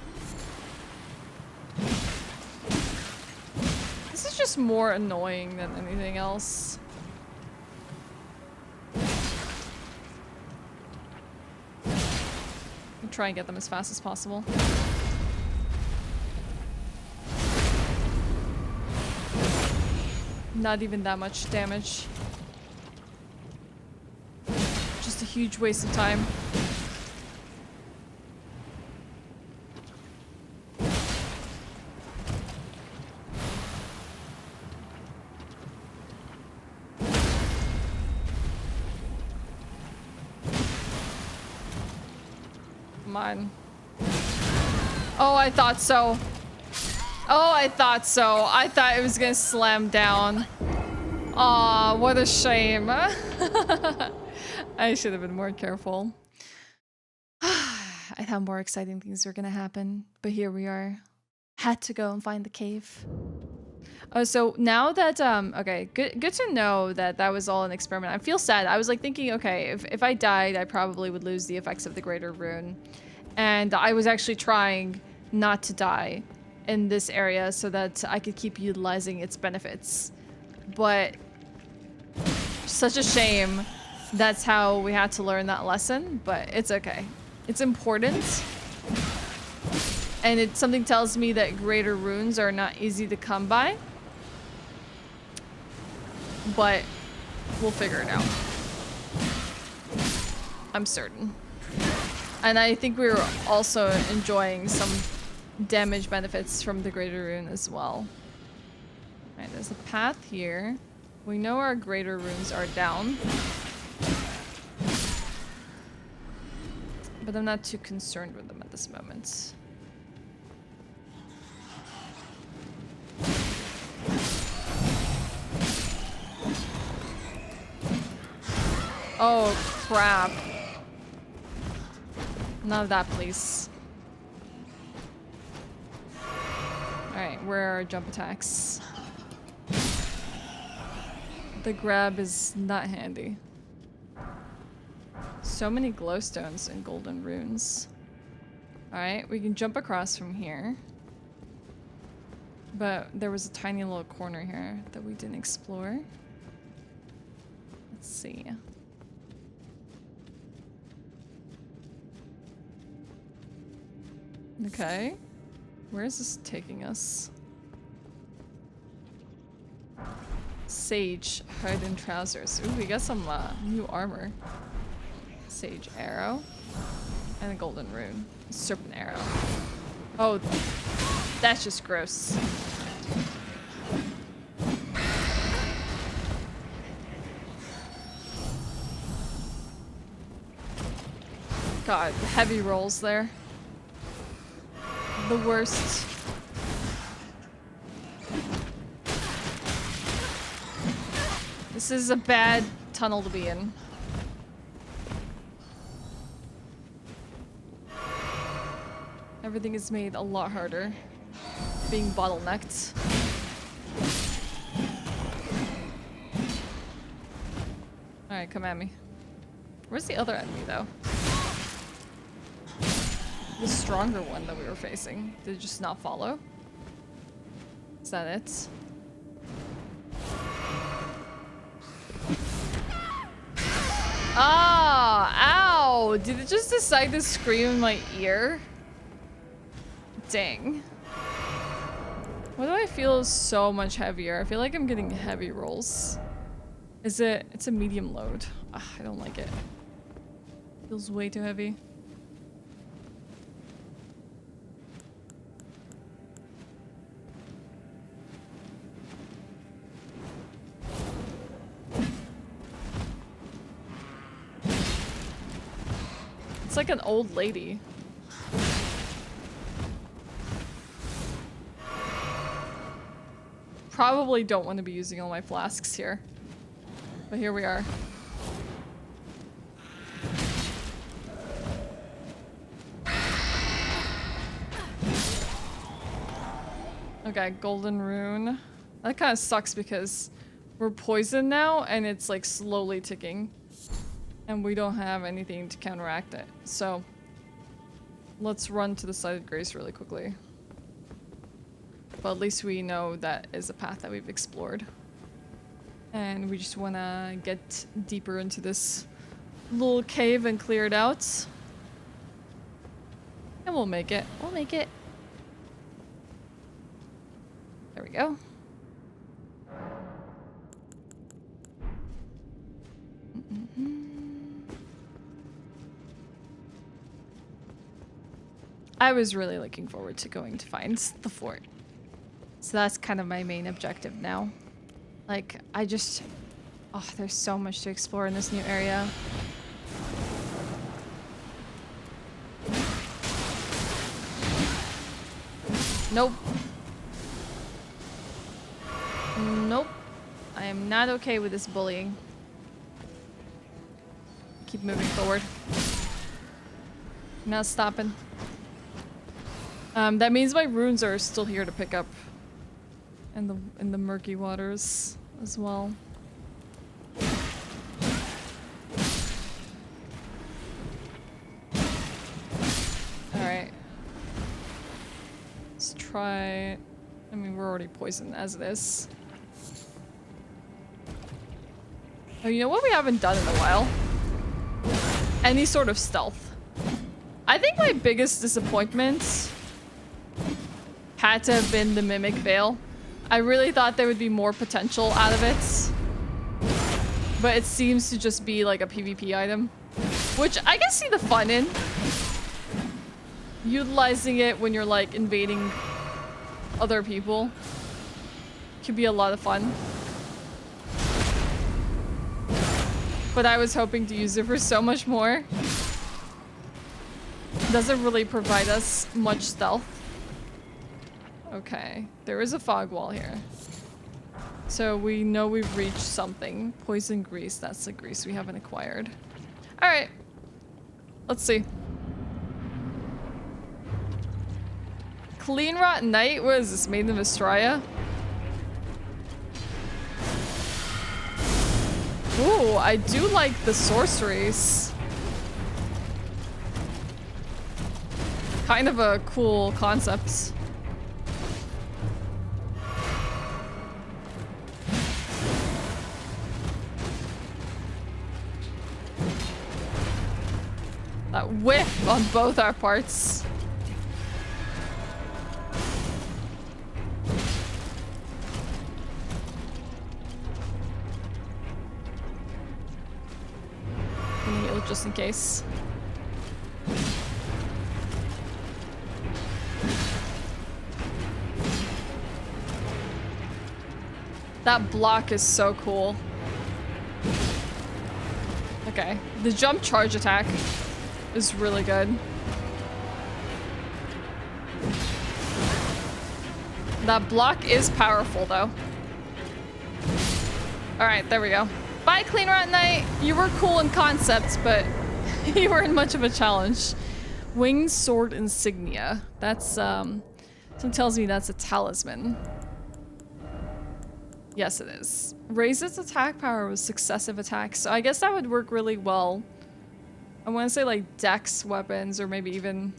S1: This is just more annoying than anything else. I'll try and get them as fast as possible. Not even that much damage. Just a huge waste of time. Come on. Oh, I thought so. Oh, I thought so. I thought it was gonna slam down. Aw, what a shame. I should have been more careful. I thought more exciting things were gonna happen, but here we are. Had to go and find the cave. Oh, so now that, okay, good to know that that was all an experiment. I feel sad. I was like thinking, okay, if I died, I probably would lose the effects of the Greater Rune. And I was actually trying not to die in this area so that I could keep utilizing its benefits. But such a shame that's how we had to learn that lesson, but it's okay. It's important. And something tells me that greater runes are not easy to come by. But we'll figure it out. I'm certain. And I think we were also enjoying some damage benefits from the greater rune as well. Alright, there's a path here. We know our greater runes are down. But I'm not too concerned with them at this moment. Oh, crap. None of that, please. Alright, where are our jump attacks? The grab is not handy. So many glowstones and golden runes. Alright, we can jump across from here. But there was a tiny little corner here that we didn't explore. Let's see. Okay. Where is this taking us? Sage, hood and trousers. Ooh, we got some new armor. Sage arrow. And a golden rune. Serpent arrow. Oh, that's just gross. God, heavy rolls there. The worst. This is a bad tunnel to be in. Everything is made a lot harder. Being bottlenecked. Alright, come at me. Where's the other enemy though? The stronger one that we were facing. Did it just not follow? Is that it? Ah! Ow! Did it just decide to scream in my ear? Dang. Why do I feel so much heavier? I feel like I'm getting heavy rolls. Is it? It's a medium load. Ugh, I don't like it. Feels way too heavy. It's like an old lady. Probably don't want to be using all my flasks here. But here we are. Okay, golden rune. That kind of sucks because we're poisoned now and it's like slowly ticking. And we don't have anything to counteract it. So let's run to the side of grace really quickly. But at least we know that is a path that we've explored. And we just want to get deeper into this little cave and clear it out. And we'll make it. We'll make it. There we go. I was really looking forward to going to find the fort. So that's kind of my main objective now. Like, I just... Oh, there's so much to explore in this new area. Nope. Nope. I am not okay with this bullying. Keep moving forward. Not stopping. That means my runes are still here to pick up. And in the murky waters as well. Alright. Let's try... I mean, we're already poisoned as it is. Oh, you know what we haven't done in a while? Any sort of stealth. I think my biggest disappointment had to have been the Mimic Veil. I really thought there would be more potential out of it. But it seems to just be like a PvP item. Which I can see the fun in. Utilizing it when you're like invading other people. Could be a lot of fun. But I was hoping to use it for so much more. Doesn't really provide us much stealth. Okay, there is a fog wall here. So we know we've reached something. Poison grease, that's the grease we haven't acquired. Alright. Let's see. Clean Rot Knight? What is this, Maiden of Astraea? Ooh, I do like the sorceries. Kind of a cool concept. That whiff on both our parts. Heal just in case. That block is so cool. Okay, the jump charge attack is really good. That block is powerful though. Alright, there we go. Bye, Clean Rot Knight! You were cool in concept, but you weren't much of a challenge. Winged Sword Insignia. That's, someone tells me that's a talisman. Yes, it is. Raises attack power with successive attacks, so I guess that would work really well. I want to say like dex weapons or maybe even...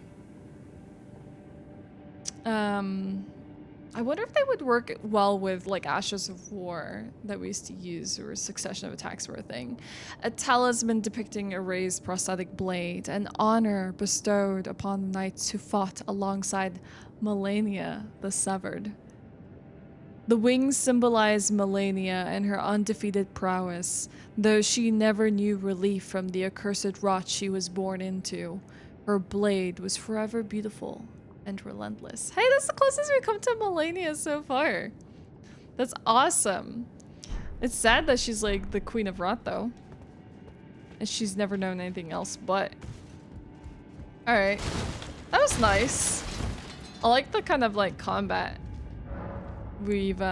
S1: I wonder if they would work well with like Ashes of War that we used to use, or a succession of attacks were a thing. A talisman depicting a raised prosthetic blade, an honor bestowed upon the knights who fought alongside Melania the Severed. The wings symbolize Melania and her undefeated prowess, though she never knew relief from the accursed rot she was born into. Her blade was forever beautiful and relentless. Hey, that's the closest we've come to Melania so far. That's awesome. It's sad that she's like the queen of rot though. And she's never known anything else but Alright. That was nice. I like the kind of like combat we've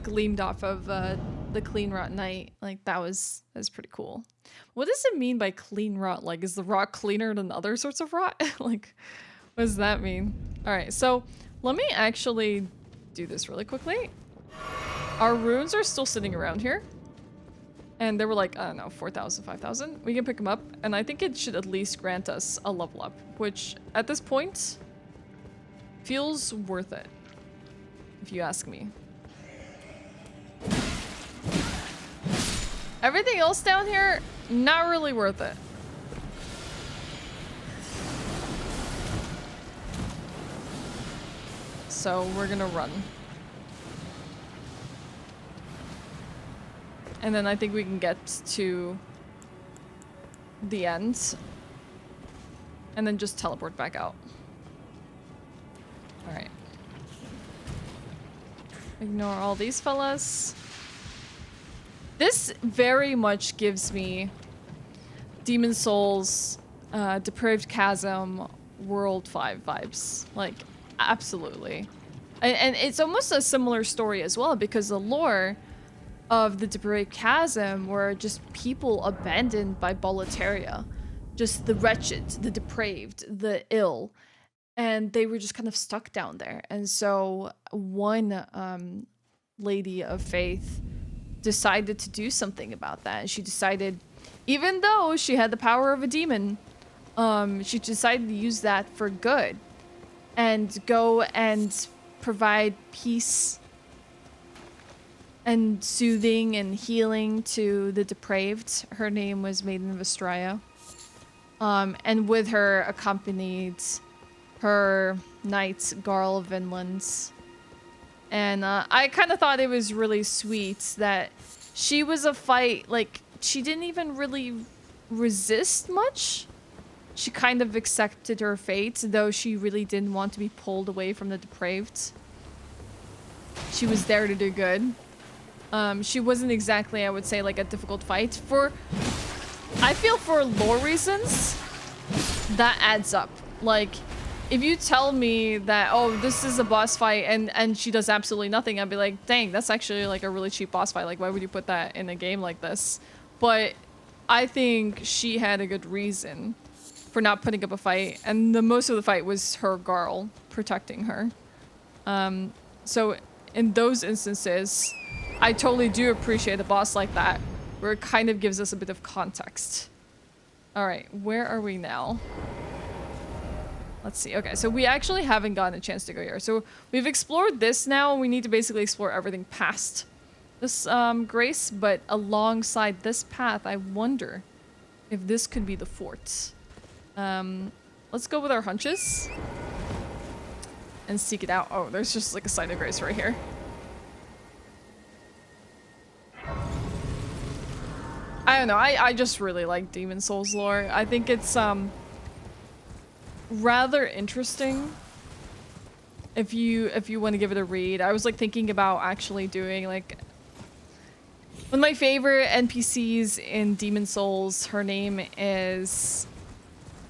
S1: gleamed off of the Clean Rot Knight. Like that was pretty cool. What does it mean by clean rot? Like, is the rot cleaner than other sorts of rot? Like, what does that mean? Alright, so let me actually do this really quickly. Our runes are still sitting around here. And they were like, I don't know, 4,000, 5,000. We can pick them up, and I think it should at least grant us a level up, which at this point feels worth it, if you ask me. Everything else down here, not really worth it. So we're gonna run. And then I think we can get to the end. And then just teleport back out. Alright. Ignore all these fellas. This very much gives me Demon Souls, Depraved Chasm, World 5 vibes. Like, absolutely. And it's almost a similar story as well, because the lore of the Depraved Chasm were just people abandoned by Boletaria. Just the wretched, the depraved, the ill. And they were just kind of stuck down there. And so one lady of faith decided to do something about that. And she decided, even though she had the power of a demon, she decided to use that for good. And go and provide peace and soothing and healing to the depraved. Her name was Maiden of Astraea. And with her accompanied her knight, Garl of Vinlands. And I kind of thought it was really sweet that she was a fight, like, she didn't even really resist much. She kind of accepted her fate, though she really didn't want to be pulled away from the depraved. She was there to do good. She wasn't exactly, I would say, like a difficult fight. I feel for lore reasons, that adds up. Like, if you tell me that, oh, this is a boss fight and she does absolutely nothing, I'd be like, dang, that's actually like a really cheap boss fight. Like, why would you put that in a game like this? But I think she had a good reason for not putting up a fight, and the most of the fight was her Garl protecting her. So in those instances, I totally do appreciate a boss like that, where it kind of gives us a bit of context. Alright, where are we now? Let's see. Okay, so we actually haven't gotten a chance to go here. So we've explored this now. We need to basically explore everything past this grace, but alongside this path, I wonder if this could be the fort. Let's go with our hunches and seek it out. Oh, there's just like a site of grace right here. I don't know. I just really like Demon Souls lore. I think it's rather interesting if you want to give it a read. I was like thinking about actually doing like one of my favorite NPCs in Demon Souls. Her name is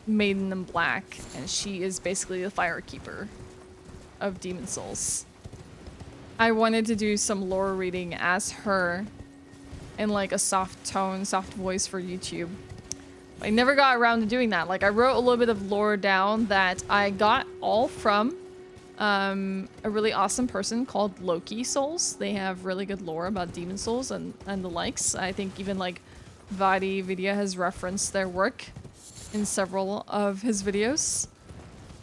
S1: Maiden in Black, and she is basically the firekeeper of Demon Souls. I wanted to do some lore reading as her in like a soft tone, soft voice for YouTube. I never got around to doing that. Like, I wrote a little bit of lore down that I got all from a really awesome person called Loki Souls. They have really good lore about Demon Souls and the likes. I think even like Vadi Vidya has referenced their work in several of his videos.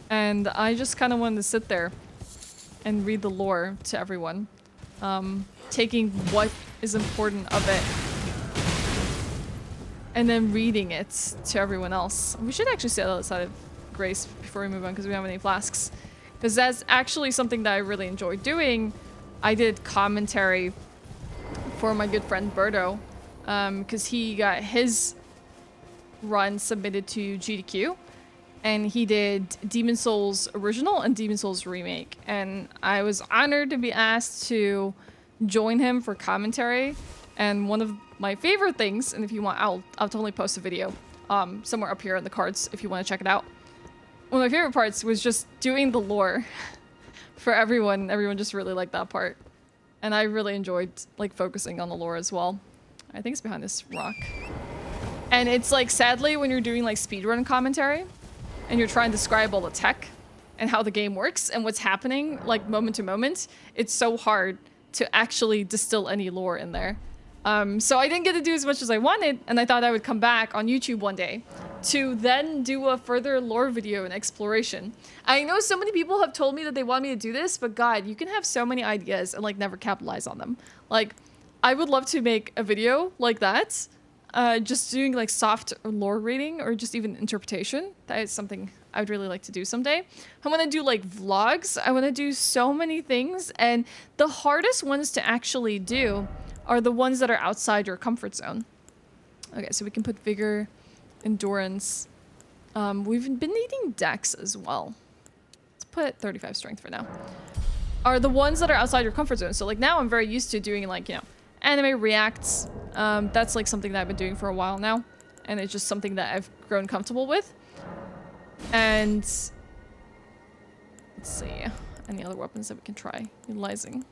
S1: And I just kind of wanted to sit there and read the lore to everyone. Taking what is important of it and then reading it to everyone else. We should actually sit outside of Grace before we move on, because we don't have any flasks. Because that's actually something that I really enjoy doing. I did commentary for my good friend Berto, because he got his run submitted to GDQ, and he did Demon Souls Original and Demon Souls Remake. And I was honored to be asked to join him for commentary. And one of my favorite things, and if you want, I'll totally post a video somewhere up here in the cards if you want to check it out. one of my favorite parts was just doing the lore for everyone. Everyone just really liked that part. And I really enjoyed like focusing on the lore as well. I think it's behind this rock. And it's like, sadly, when you're doing like speedrun commentary and you're trying to describe all the tech and how the game works and what's happening like moment to moment, it's so hard to actually distill any lore in there. So I didn't get to do as much as I wanted, and I thought I would come back on YouTube one day to then do a further lore video and exploration. I know so many people have told me that they want me to do this, but God, you can have so many ideas and like never capitalize on them. Like, I would love to make a video like that, just doing like soft lore reading or just even interpretation. That is something I would really like to do someday. I want to do like vlogs. I want to do so many things, and the hardest ones to actually do are the ones that are outside your comfort zone. Okay, so we can put vigor, endurance. We've been needing dex as well. Let's put 35 strength for now. Are the ones that are outside your comfort zone. So like now I'm very used to doing like, you know, anime reacts. That's like something that I've been doing for a while now. And it's just something that I've grown comfortable with. And let's see, any other weapons that we can try utilizing.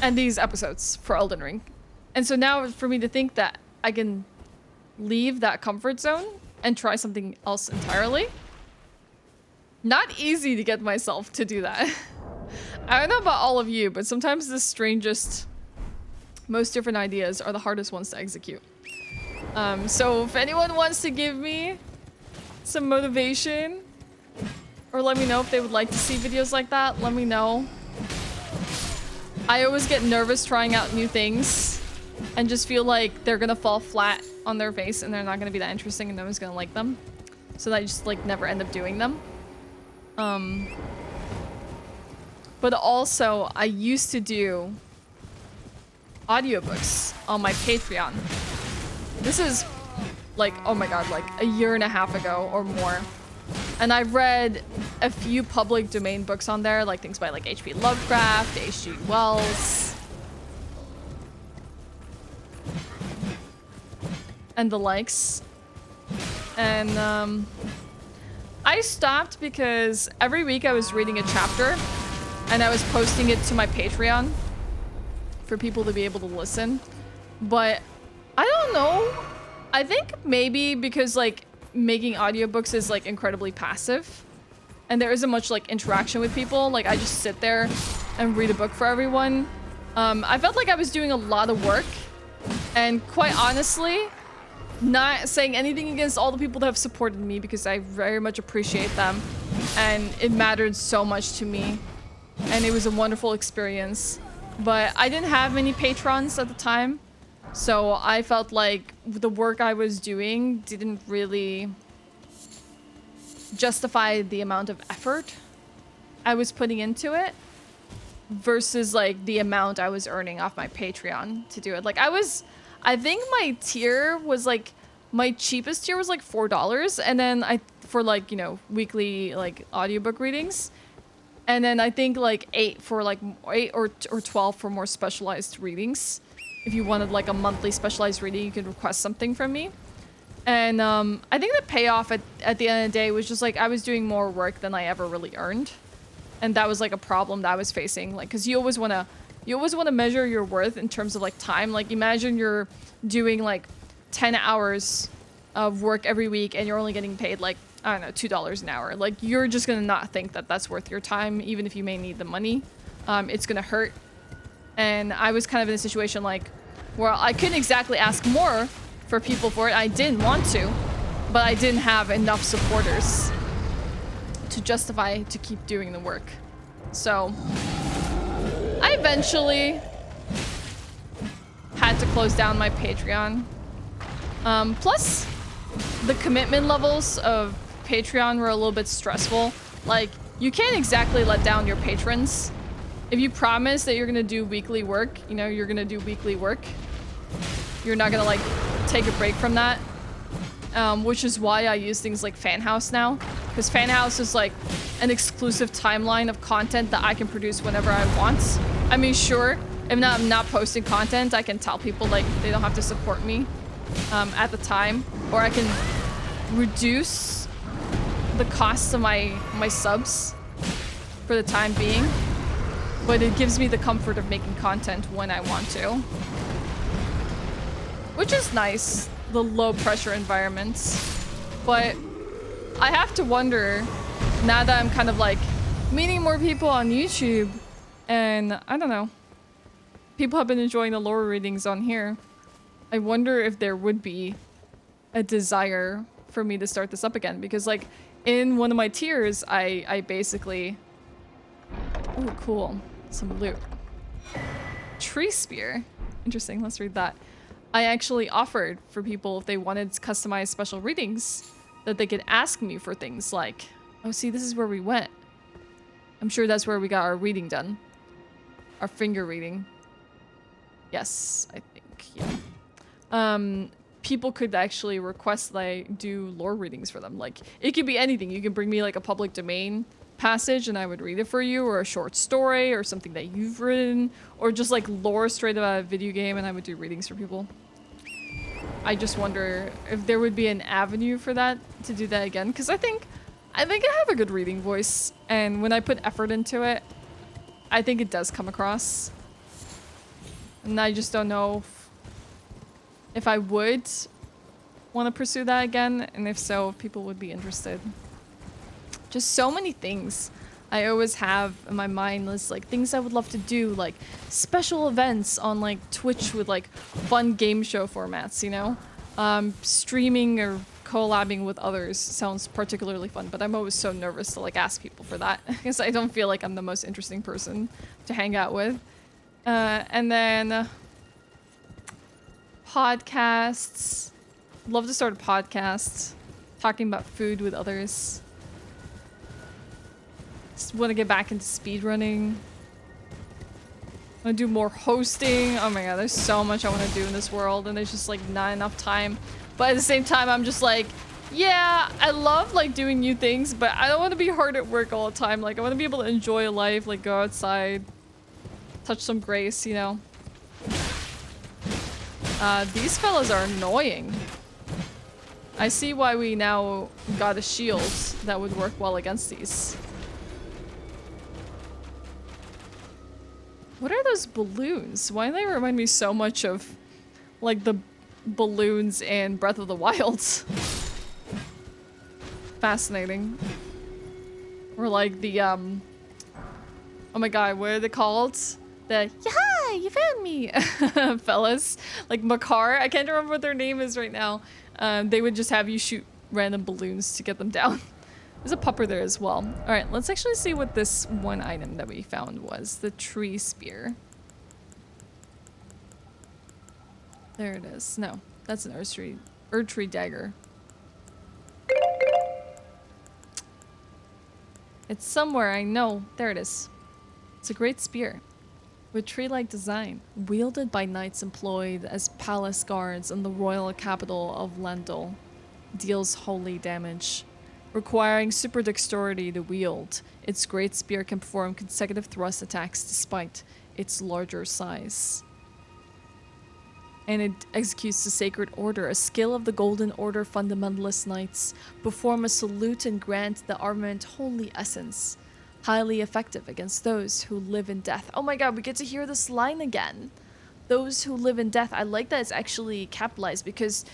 S1: And these episodes for Elden Ring. And so now for me to think that I can leave that comfort zone and try something else entirely. Not easy to get myself to do that. I don't know about all of you, but sometimes the strangest, most different ideas are the hardest ones to execute. So if anyone wants to give me some motivation or let me know if they would like to see videos like that, let me know. I always get nervous trying out new things and just feel like they're gonna fall flat on their face and they're not gonna be that interesting and no one's gonna like them. So that I just like never end up doing them. But also I used to do audiobooks on my Patreon. This is like, oh my god, like a year and a half ago or more. And I've read a few public domain books on there, like things by like H.P. Lovecraft, H.G. Wells, and the likes. And I stopped because every week I was reading a chapter and I was posting it to my Patreon for people to be able to listen. But I don't know. I think maybe because like making audiobooks is like incredibly passive and there isn't much like interaction with people. Like I just sit there and read a book for everyone. I felt like I was doing a lot of work, and quite honestly, not saying anything against all the people that have supported me because I very much appreciate them and it mattered so much to me and it was a wonderful experience. But I didn't have many patrons at the time, so I felt like the work I was doing didn't really justify the amount of effort I was putting into it versus like the amount I was earning off my Patreon to do it. Like I think my tier was like, my cheapest tier was like $4, and then for like, you know, weekly like audiobook readings. And then I think like 8 or 12 for more specialized readings. If you wanted like a monthly specialized reading, you could request something from me. And I think the payoff at the end of the day was just like I was doing more work than I ever really earned. And that was like a problem that I was facing. Like, cause you always want to measure your worth in terms of like time. Like imagine you're doing like 10 hours of work every week and you're only getting paid like, I don't know, $2 an hour. Like you're just gonna not think that that's worth your time, even if you may need the money. It's gonna hurt. And I was kind of in a situation like where I couldn't exactly ask more for people for it. I didn't want to, but I didn't have enough supporters to justify to keep doing the work. So I eventually had to close down my Patreon. Plus the commitment levels of Patreon were a little bit stressful. Like you can't exactly let down your patrons. If you promise that you're gonna do weekly work, you know, you're gonna do weekly work. You're not gonna like take a break from that. Which is why I use things like Fan House now. Because Fan House is like an exclusive timeline of content that I can produce whenever I want. I mean, sure, if I'm not posting content, I can tell people like they don't have to support me at the time. Or I can reduce the cost of my subs for the time being, but it gives me the comfort of making content when I want to, which is nice, the low pressure environments. But I have to wonder, now that I'm kind of like meeting more people on YouTube, and I don't know, people have been enjoying the lore readings on here, I wonder if there would be a desire for me to start this up again, because like in one of my tiers I basically, oh cool, some loot, tree spear, interesting, let's read that. I actually offered for people if they wanted customized special readings that they could ask me for things like, oh see, this is where we went, I'm sure that's where we got our reading done, our finger reading, yes, I think, yeah. People could actually request that I do lore readings for them. Like, it could be anything. You can bring me like a public domain passage and I would read it for you, or a short story, or something that you've written, or just like lore straight about a video game and I would do readings for people. I just wonder if there would be an avenue for that, to do that again, because I think I have a good reading voice, and when I put effort into it, I think it does come across. And I just don't know if I would want to pursue that again, and if so, if people would be interested. Just so many things I always have in my mind list, like things I would love to do, like special events on like Twitch with like fun game show formats, you know? Streaming or collabing with others sounds particularly fun, but I'm always so nervous to like ask people for that because I don't feel like I'm the most interesting person to hang out with. And then podcasts. Love to start a podcast talking about food with others. Just want to get back into speedrunning. I want to do more hosting. Oh my god, there's so much I want to do in this world, and there's just like not enough time. But at the same time, I'm just like, yeah, I love like doing new things, but I don't want to be hard at work all the time. Like, I want to be able to enjoy life, like go outside, touch some grace, you know? These fellas are annoying. I see why we now got a shield that would work well against these. What are those balloons? Why do they remind me so much of like the balloons in Breath of the Wild? Fascinating. Or like the oh my god, what are they called? The yeah, you found me fellas, like Makar, I can't remember what their name is right now. They would just have you shoot random balloons to get them down. There's a pupper there as well. All right, let's actually see what this one item that we found was. The tree spear. There it is. No, that's an Erd tree dagger. It's somewhere, I know. There it is. It's a great spear with tree-like design, wielded by knights employed as palace guards in the royal capital of Landel. Deals holy damage. Requiring super dexterity to wield, its great spear can perform consecutive thrust attacks despite its larger size. And it executes the Sacred Order, a skill of the Golden Order Fundamentalist Knights. Perform a salute and grant the armament holy essence. Highly effective against those who live in death. Oh my god, we get to hear this line again. Those who live in death. I like that it's actually capitalized because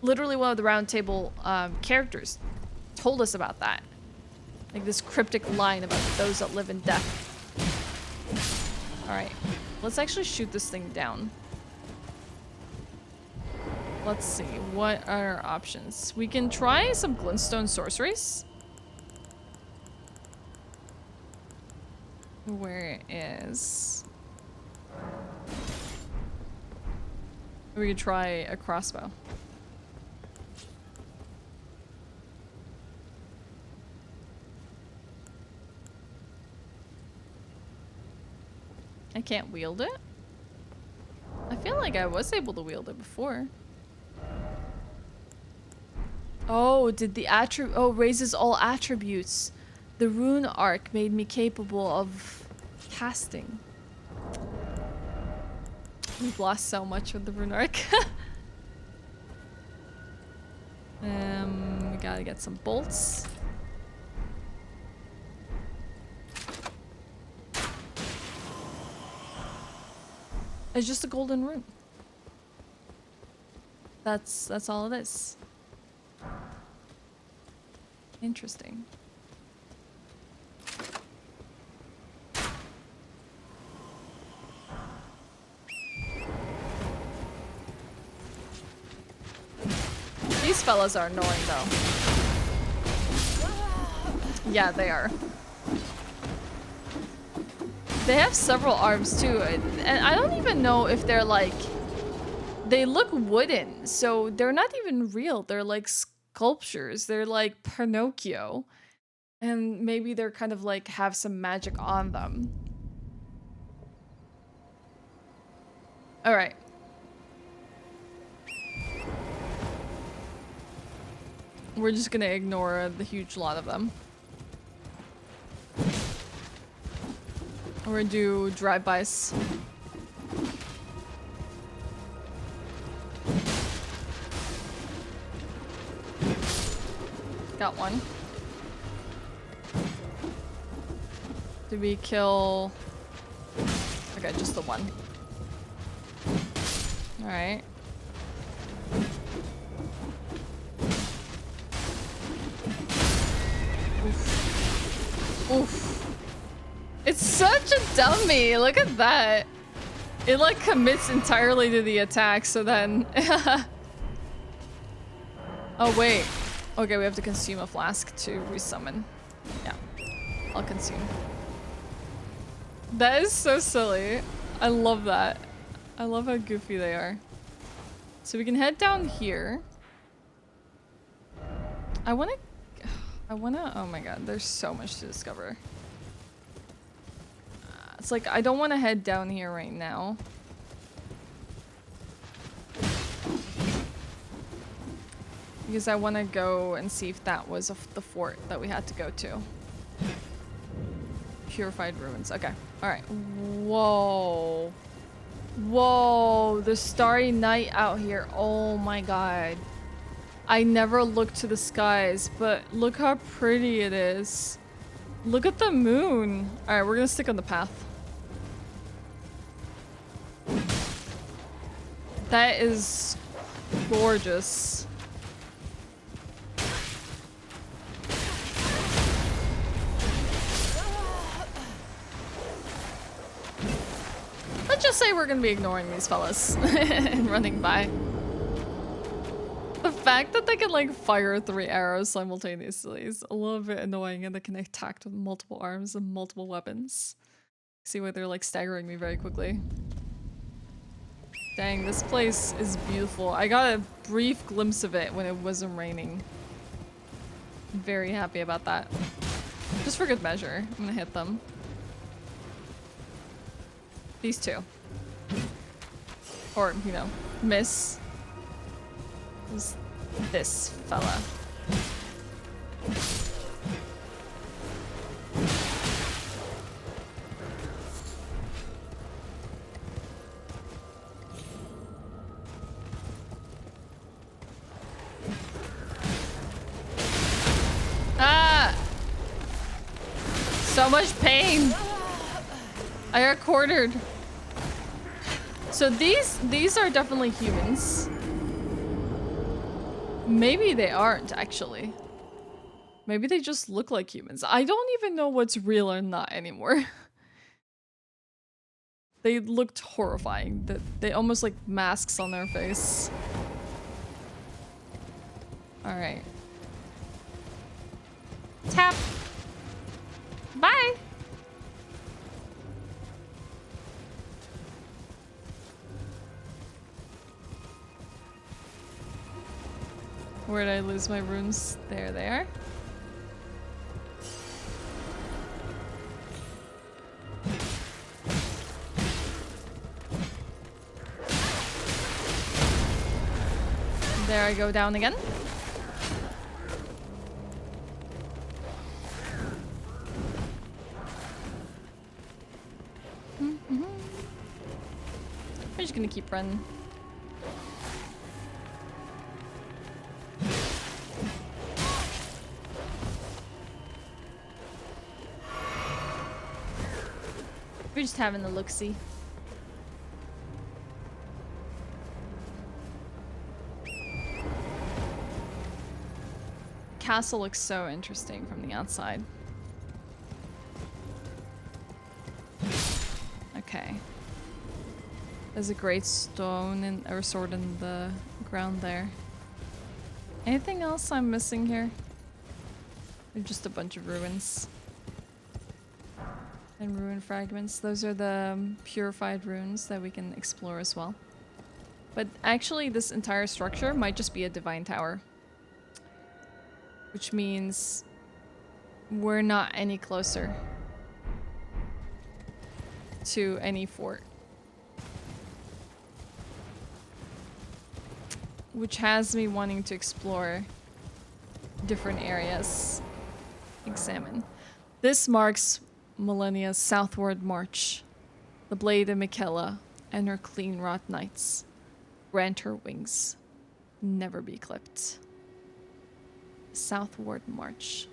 S1: literally one of the Roundtable characters told us about that. Like this cryptic line about those that live in death. Alright, let's actually shoot this thing down. Let's see, what are our options? We can try some glintstone sorceries. Where is... We could try a crossbow. I can't wield it? I feel like I was able to wield it before. Oh, did the attribute... Oh, raises all attributes. The rune arc made me capable of casting. We've lost so much with the rune arc. We gotta get some bolts. It's just a golden rune. That's all it is. Interesting. These fellas are annoying though. Yeah, they are. They have several arms too, and I don't even know if they're like... They look wooden, so they're not even real. They're like sculptures. They're like Pinocchio. And maybe they're kind of like have some magic on them. Alright. We're just gonna ignore the huge lot of them. We're gonna do drive-bys. Got one. Did we kill... Okay, just the one. Alright. Oof. Oof. It's such a dummy! Look at that! It like commits entirely to the attack, so then... Oh wait. Okay, we have to consume a flask to resummon. Yeah. I'll consume. That is so silly. I love that. I love how goofy they are. So we can head down here. I wanna... Oh my god, there's so much to discover. It's like, I don't want to head down here right now. Because I want to go and see if that was the fort that we had to go to. Purified ruins. Okay. Alright. Whoa. Whoa. The starry night out here. Oh my god. I never looked to the skies, but look how pretty it is. Look at the moon. Alright, we're gonna stick on the path. That is gorgeous. Let's just say we're gonna be ignoring these fellas and running by. The fact that they can like fire 3 arrows simultaneously is a little bit annoying, and they can attack with multiple arms and multiple weapons. See why they're like staggering me very quickly. Dang, this place is beautiful. I got a brief glimpse of it when it wasn't raining. I'm very happy about that. Just for good measure, I'm gonna hit them. These two. Or, you know, miss. Who's this fella? Ah! So much pain. I got quartered. So these are definitely humans. Maybe they aren't, actually. Maybe they just look like humans. I don't even know what's real or not anymore. They looked horrifying. They almost like masks on their face. Alright. Tap. Bye. Where did I lose my runes? There they are. There I go down again. I'm just gonna keep running. We're just having a look-see. castle looks so interesting from the outside. Okay. There's a great stone or sword in the ground there. Anything else I'm missing here? Or just a bunch of ruins. And ruin fragments. Those are the purified runes that we can explore as well. But actually this entire structure might just be a divine tower. Which means we're not any closer to any fort. Which has me wanting to explore different areas. Examine. This marks Millennia's southward march. The blade of Michaela and her clean-wrought knights. Grant her wings. Never be clipped. Southward march.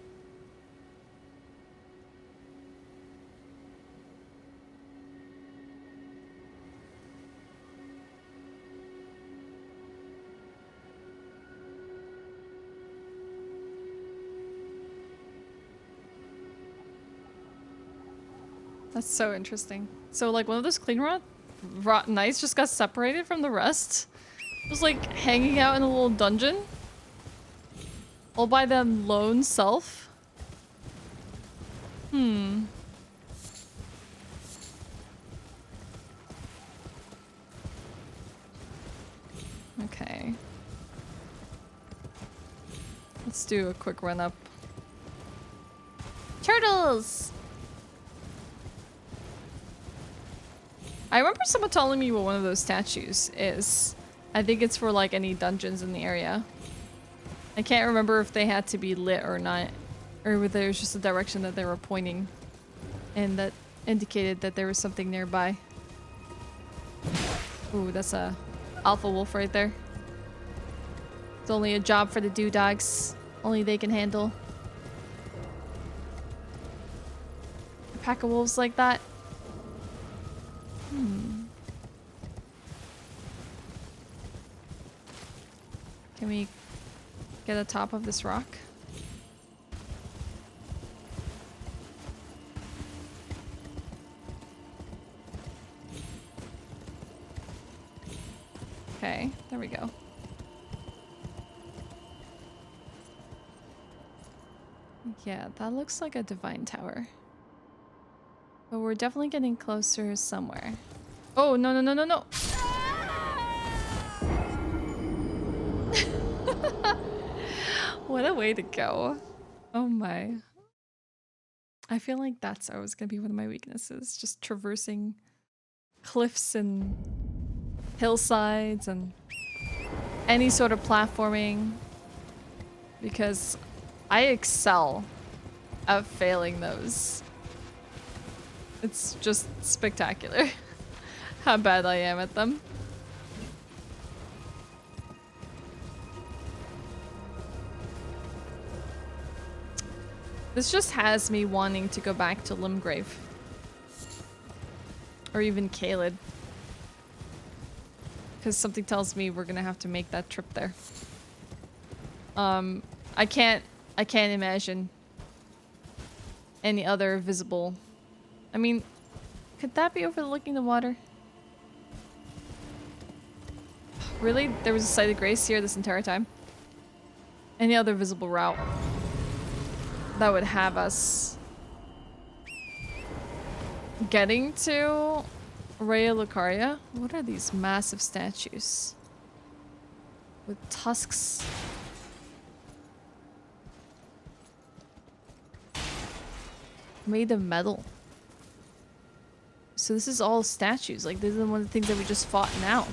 S1: That's so interesting. So like one of those clean wrought knights just got separated from the rest. It was like hanging out in a little dungeon. All by them lone self. Okay. Let's do a quick run up. Turtles! I remember someone telling me what one of those statues is. I think it's for like any dungeons in the area. I can't remember if they had to be lit or not. Or whether it was just a direction that they were pointing. And that indicated that there was something nearby. Ooh, that's a alpha wolf right there. It's only a job for the doodogs. Only they can handle. A pack of wolves like that. Can we get on top of this rock? Okay, there we go. Yeah, that looks like a divine tower. But we're definitely getting closer somewhere. Oh, no, no, no, no, no! What a way to go. Oh my. I feel like that's always gonna be one of my weaknesses. Just traversing cliffs and hillsides and any sort of platforming. Because I excel at failing those. It's just spectacular how bad I am at them. This just has me wanting to go back to Limbgrave. Or even Caelid. Because something tells me we're gonna have to make that trip there. I can't imagine any other visible... I mean, could that be overlooking the water? Really? There was a site of grace here this entire time? Any other visible route that would have us getting to Raya Lucaria? What are these massive statues? With tusks. Made of metal. So this is all statues. Like, this is one of the things that we just fought now.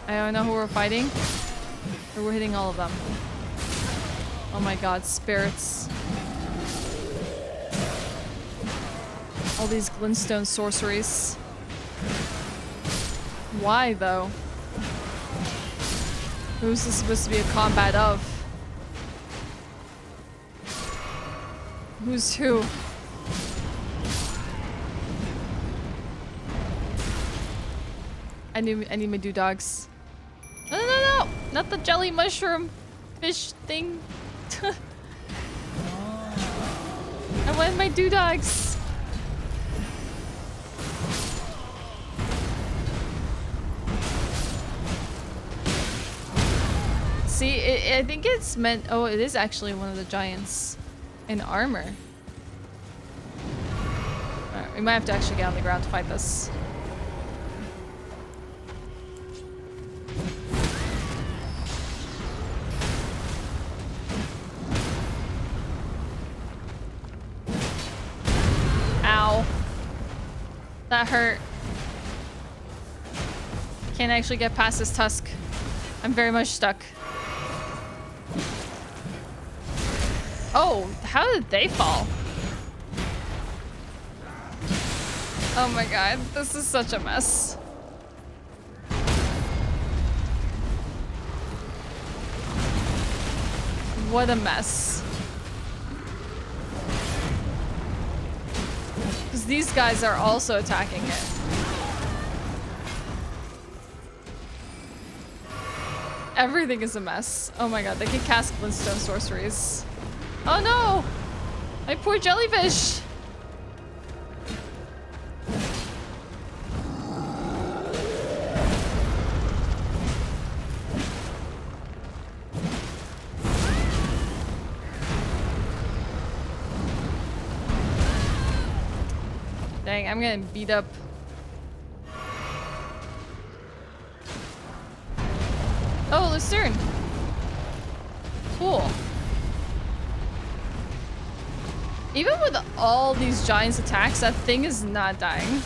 S1: I don't know who we're fighting. Or we're hitting all of them. Oh my god, spirits. All these glintstone sorceries. Why, though? Who's this supposed to be a combat of? Who's who? I need my doodogs. No, no, no, no! Not the jelly mushroom fish thing. I want my doodogs. See, I think it's meant. Oh, it is actually one of the giants in armor. Alright, we might have to actually get on the ground to fight this. Ow. That hurt. Can't actually get past this tusk. I'm very much stuck. Oh, how did they fall? Oh my god, this is such a mess. What a mess. Because these guys are also attacking it. Everything is a mess. Oh my god, they can cast glintstone sorceries. Oh no! My poor jellyfish! Dang, I'm getting beat up. Oh, Lucerne! Cool. Even with all these giants attacks, that thing is not dying.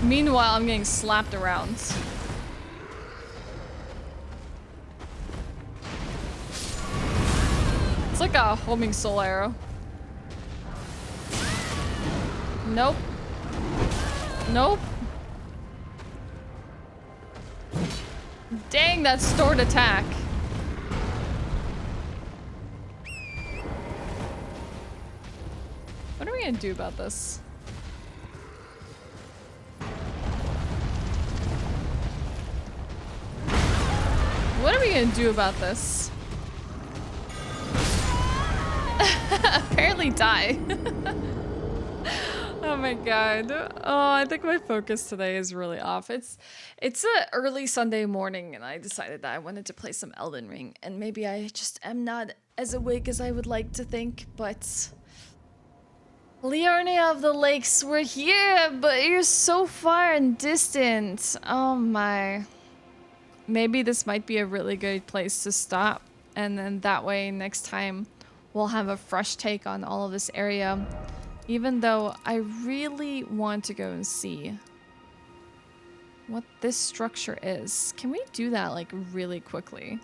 S1: Meanwhile, I'm getting slapped around. It's like a homing soul arrow. Nope. Nope. Dang, that stored attack. What are we gonna do about this? What are we gonna do about this? Apparently die. Oh my god. Oh, I think my focus today is really off. It's a early Sunday morning and I decided that I wanted to play some Elden Ring, and maybe I just am not as awake as I would like to think, but Liurnia of the Lakes, we're here, but you're so far and distant. Oh my. Maybe this might be a really good place to stop, and then that way next time we'll have a fresh take on all of this area. Even though I really want to go and see what this structure is. Can we do that like really quickly?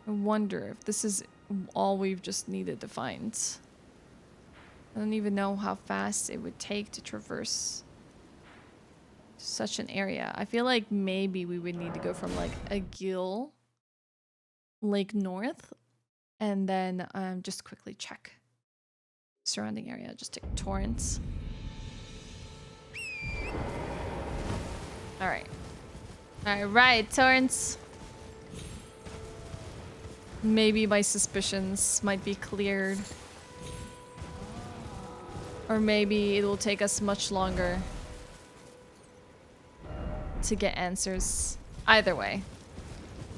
S1: I wonder if this is all we've just needed to find. I don't even know how fast it would take to traverse such an area. I feel like maybe we would need to go from like a gill lake north and then just quickly check surrounding area. Just take torrents. All right, torrents. Maybe my suspicions might be cleared. Or maybe it will take us much longer to get answers. Either way,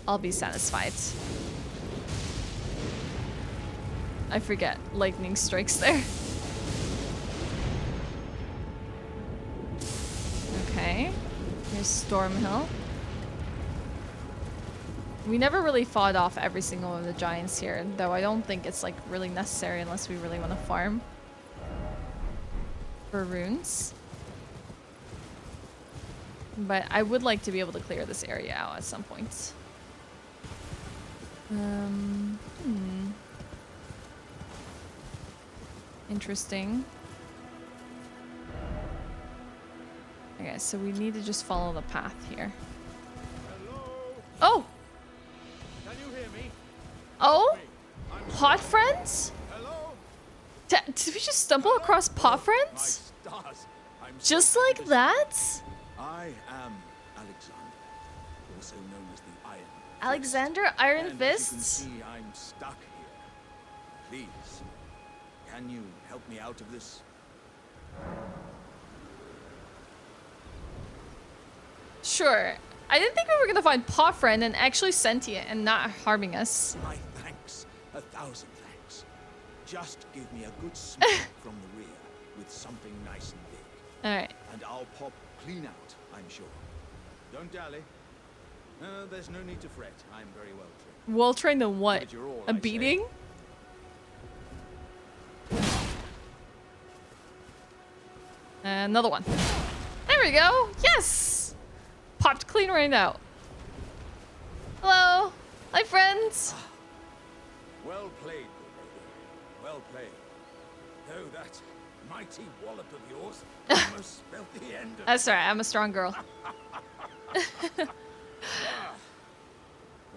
S1: I'll be satisfied. I forget lightning strikes there. Okay, here's Stormhill. We never really fought off every single one of the giants here, though I don't think it's like really necessary unless we really want to farm for runes. But I would like to be able to clear this area out at some point. Interesting. Okay, so we need to just follow the path here.
S6: Hello?
S1: Oh!
S6: Can you hear me?
S1: Oh?
S6: I'm
S1: Pot friends?
S6: Hello?
S1: Did we just stumble across pot
S6: My
S1: friends?
S6: stars. I'm
S1: Just like that?
S6: I am Alexander, also known as the Iron Fist.
S1: Alexander Iron
S6: And
S1: Fists?
S6: as you can see, I'm stuck here. Please, can you help me out of this?
S1: Sure. I didn't think we were gonna find Paw Friend and actually sentient and not harming us.
S6: My thanks, 1,000 thanks. Just give me a good smack from the rear with something nice and big,
S1: Alright.
S6: and I'll pop clean out, I'm sure. Don't dally. There's no need to fret. I'm very well trained.
S1: Well trained in what?
S6: Give it your all,
S1: A
S6: I say.
S1: beating? Another one. There we go. Yes! Popped clean right out. Hello. Hi, friends.
S6: Well played, good lady. Well played. Though that mighty wallop of yours almost spelled the end of
S1: That's right. I'm a strong girl.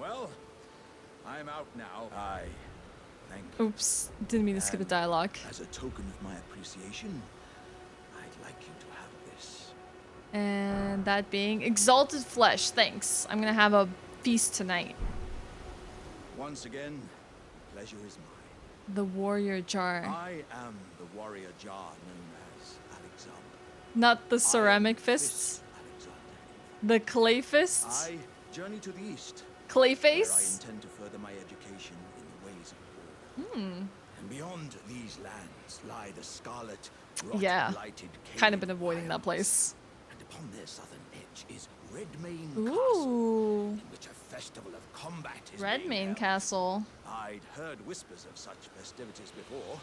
S6: Well, I'm out now. I thank you.
S1: Oops. Didn't mean to skip a dialogue.
S6: As a token of my appreciation, I'd like you to have this.
S1: And that being exalted flesh. Thanks. I'm gonna have a feast tonight.
S6: Once again, the pleasure is mine.
S1: The warrior jar.
S6: I am the warrior jar known as Alexander.
S1: Not the ceramic
S6: Iron
S1: fists.
S6: Fist Alexander.
S1: The clay fists.
S6: I journey to the east,
S1: Clay
S6: where I
S1: face.
S6: intend to further my education in the ways of war. And beyond these lands lie the scarlet,
S1: Yeah.
S6: rot-blighted
S1: Kind of
S6: cave
S1: been avoiding that
S6: isles.
S1: place.
S6: And upon their southern edge is Redmane Castle,
S1: Ooh.
S6: in which a festival of combat is being
S1: Redmane
S6: held.
S1: Castle.
S6: I'd heard whispers of such festivities before.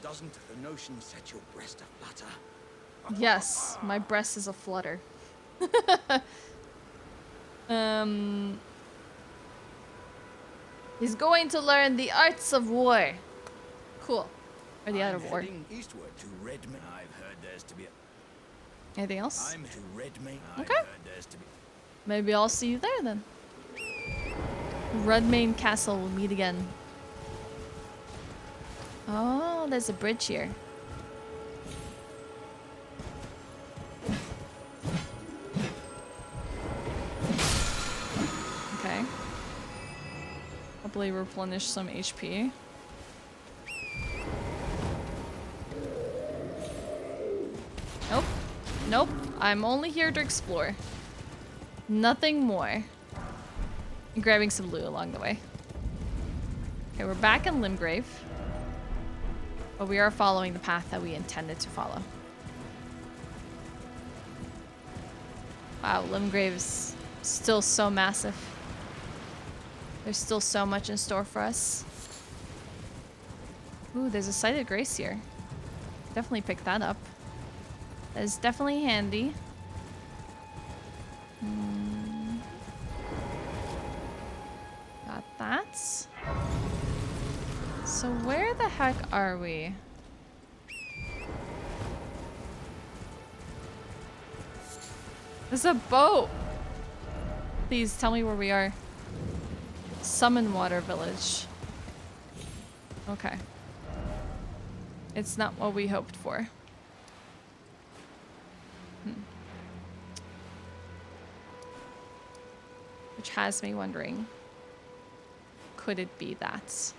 S6: Doesn't the notion set your breast aflutter?
S1: Yes, my breast is a flutter. He's going to learn the arts of war. Cool. Or the art of war.
S6: Heading eastward to Redmane. I've heard there's to be a...
S1: Anything else?
S6: I'm to Redmane.
S1: Okay.
S6: I've heard there's to be...
S1: Maybe I'll see you there then. Redmane Castle, we'll meet again. Oh, there's a bridge here. Okay. Probably replenish some HP. Nope. Nope. I'm only here to explore. Nothing more. And grabbing some loot along the way. Okay, we're back in Limbgrave. But we are following the path that we intended to follow. Wow, Limbgrave is still so massive. There's still so much in store for us. Ooh, there's a Site of Grace here. Definitely pick that up. That is definitely handy. Got that. So where the heck are we? There's a boat! Please tell me where we are. Summon Water Village. Okay. It's not what we hoped for. Which has me wondering, could it be that?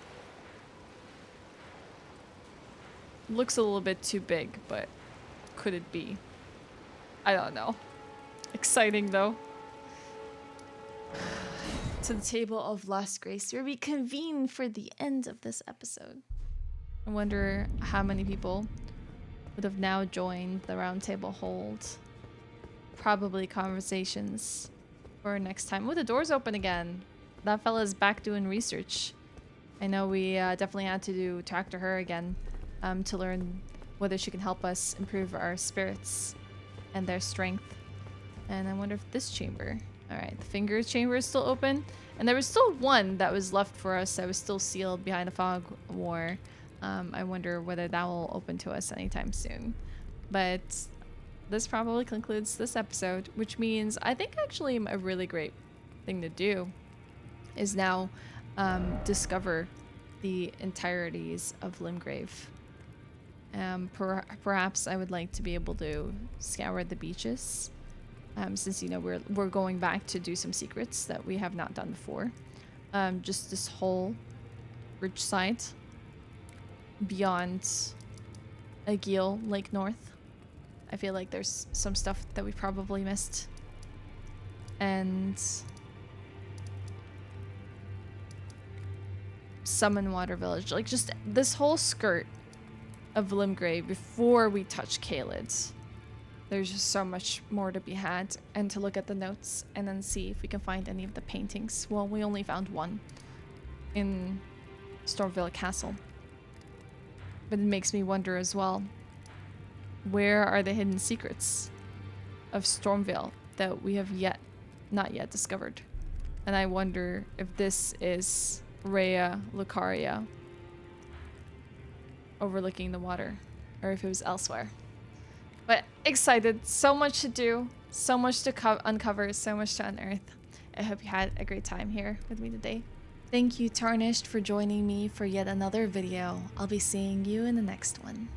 S1: Looks a little bit too big, but could it be? I don't know. Exciting though. To the table of Lost Grace, where we convene for the end of this episode. I wonder how many people would have now joined the Roundtable hold. Probably conversations for next time. Oh, the door's open again. That fella's back doing research. I know we definitely had to talk to her again to learn whether she can help us improve our spirits and their strength. And I wonder if this chamber... Alright, the finger chamber is still open. And there was still one that was left for us that was still sealed behind a fog war. I wonder whether that will open to us anytime soon. But this probably concludes this episode, which means I think actually a really great thing to do is now discover the entireties of Limbgrave. Perhaps I would like to be able to scour the beaches, since, you know, we're going back to do some secrets that we have not done before. Just this whole ridge side beyond Agil Lake North. I feel like there's some stuff that we probably missed. And Summon Water Village. Like, just this whole skirt of Limbgrave before we touch Caelid. There's just so much more to be had, and to look at the notes and then see if we can find any of the paintings. Well, we only found one in Stormveil Castle. But it makes me wonder as well, where are the hidden secrets of Stormveil that we have not yet discovered? And I wonder if this is Raya Lucaria overlooking the water, or if it was elsewhere. But excited, so much to do, so much to uncover, so much to unearth. I hope you had a great time here with me today. Thank you, Tarnished, for joining me for yet another video. I'll be seeing you in the next one.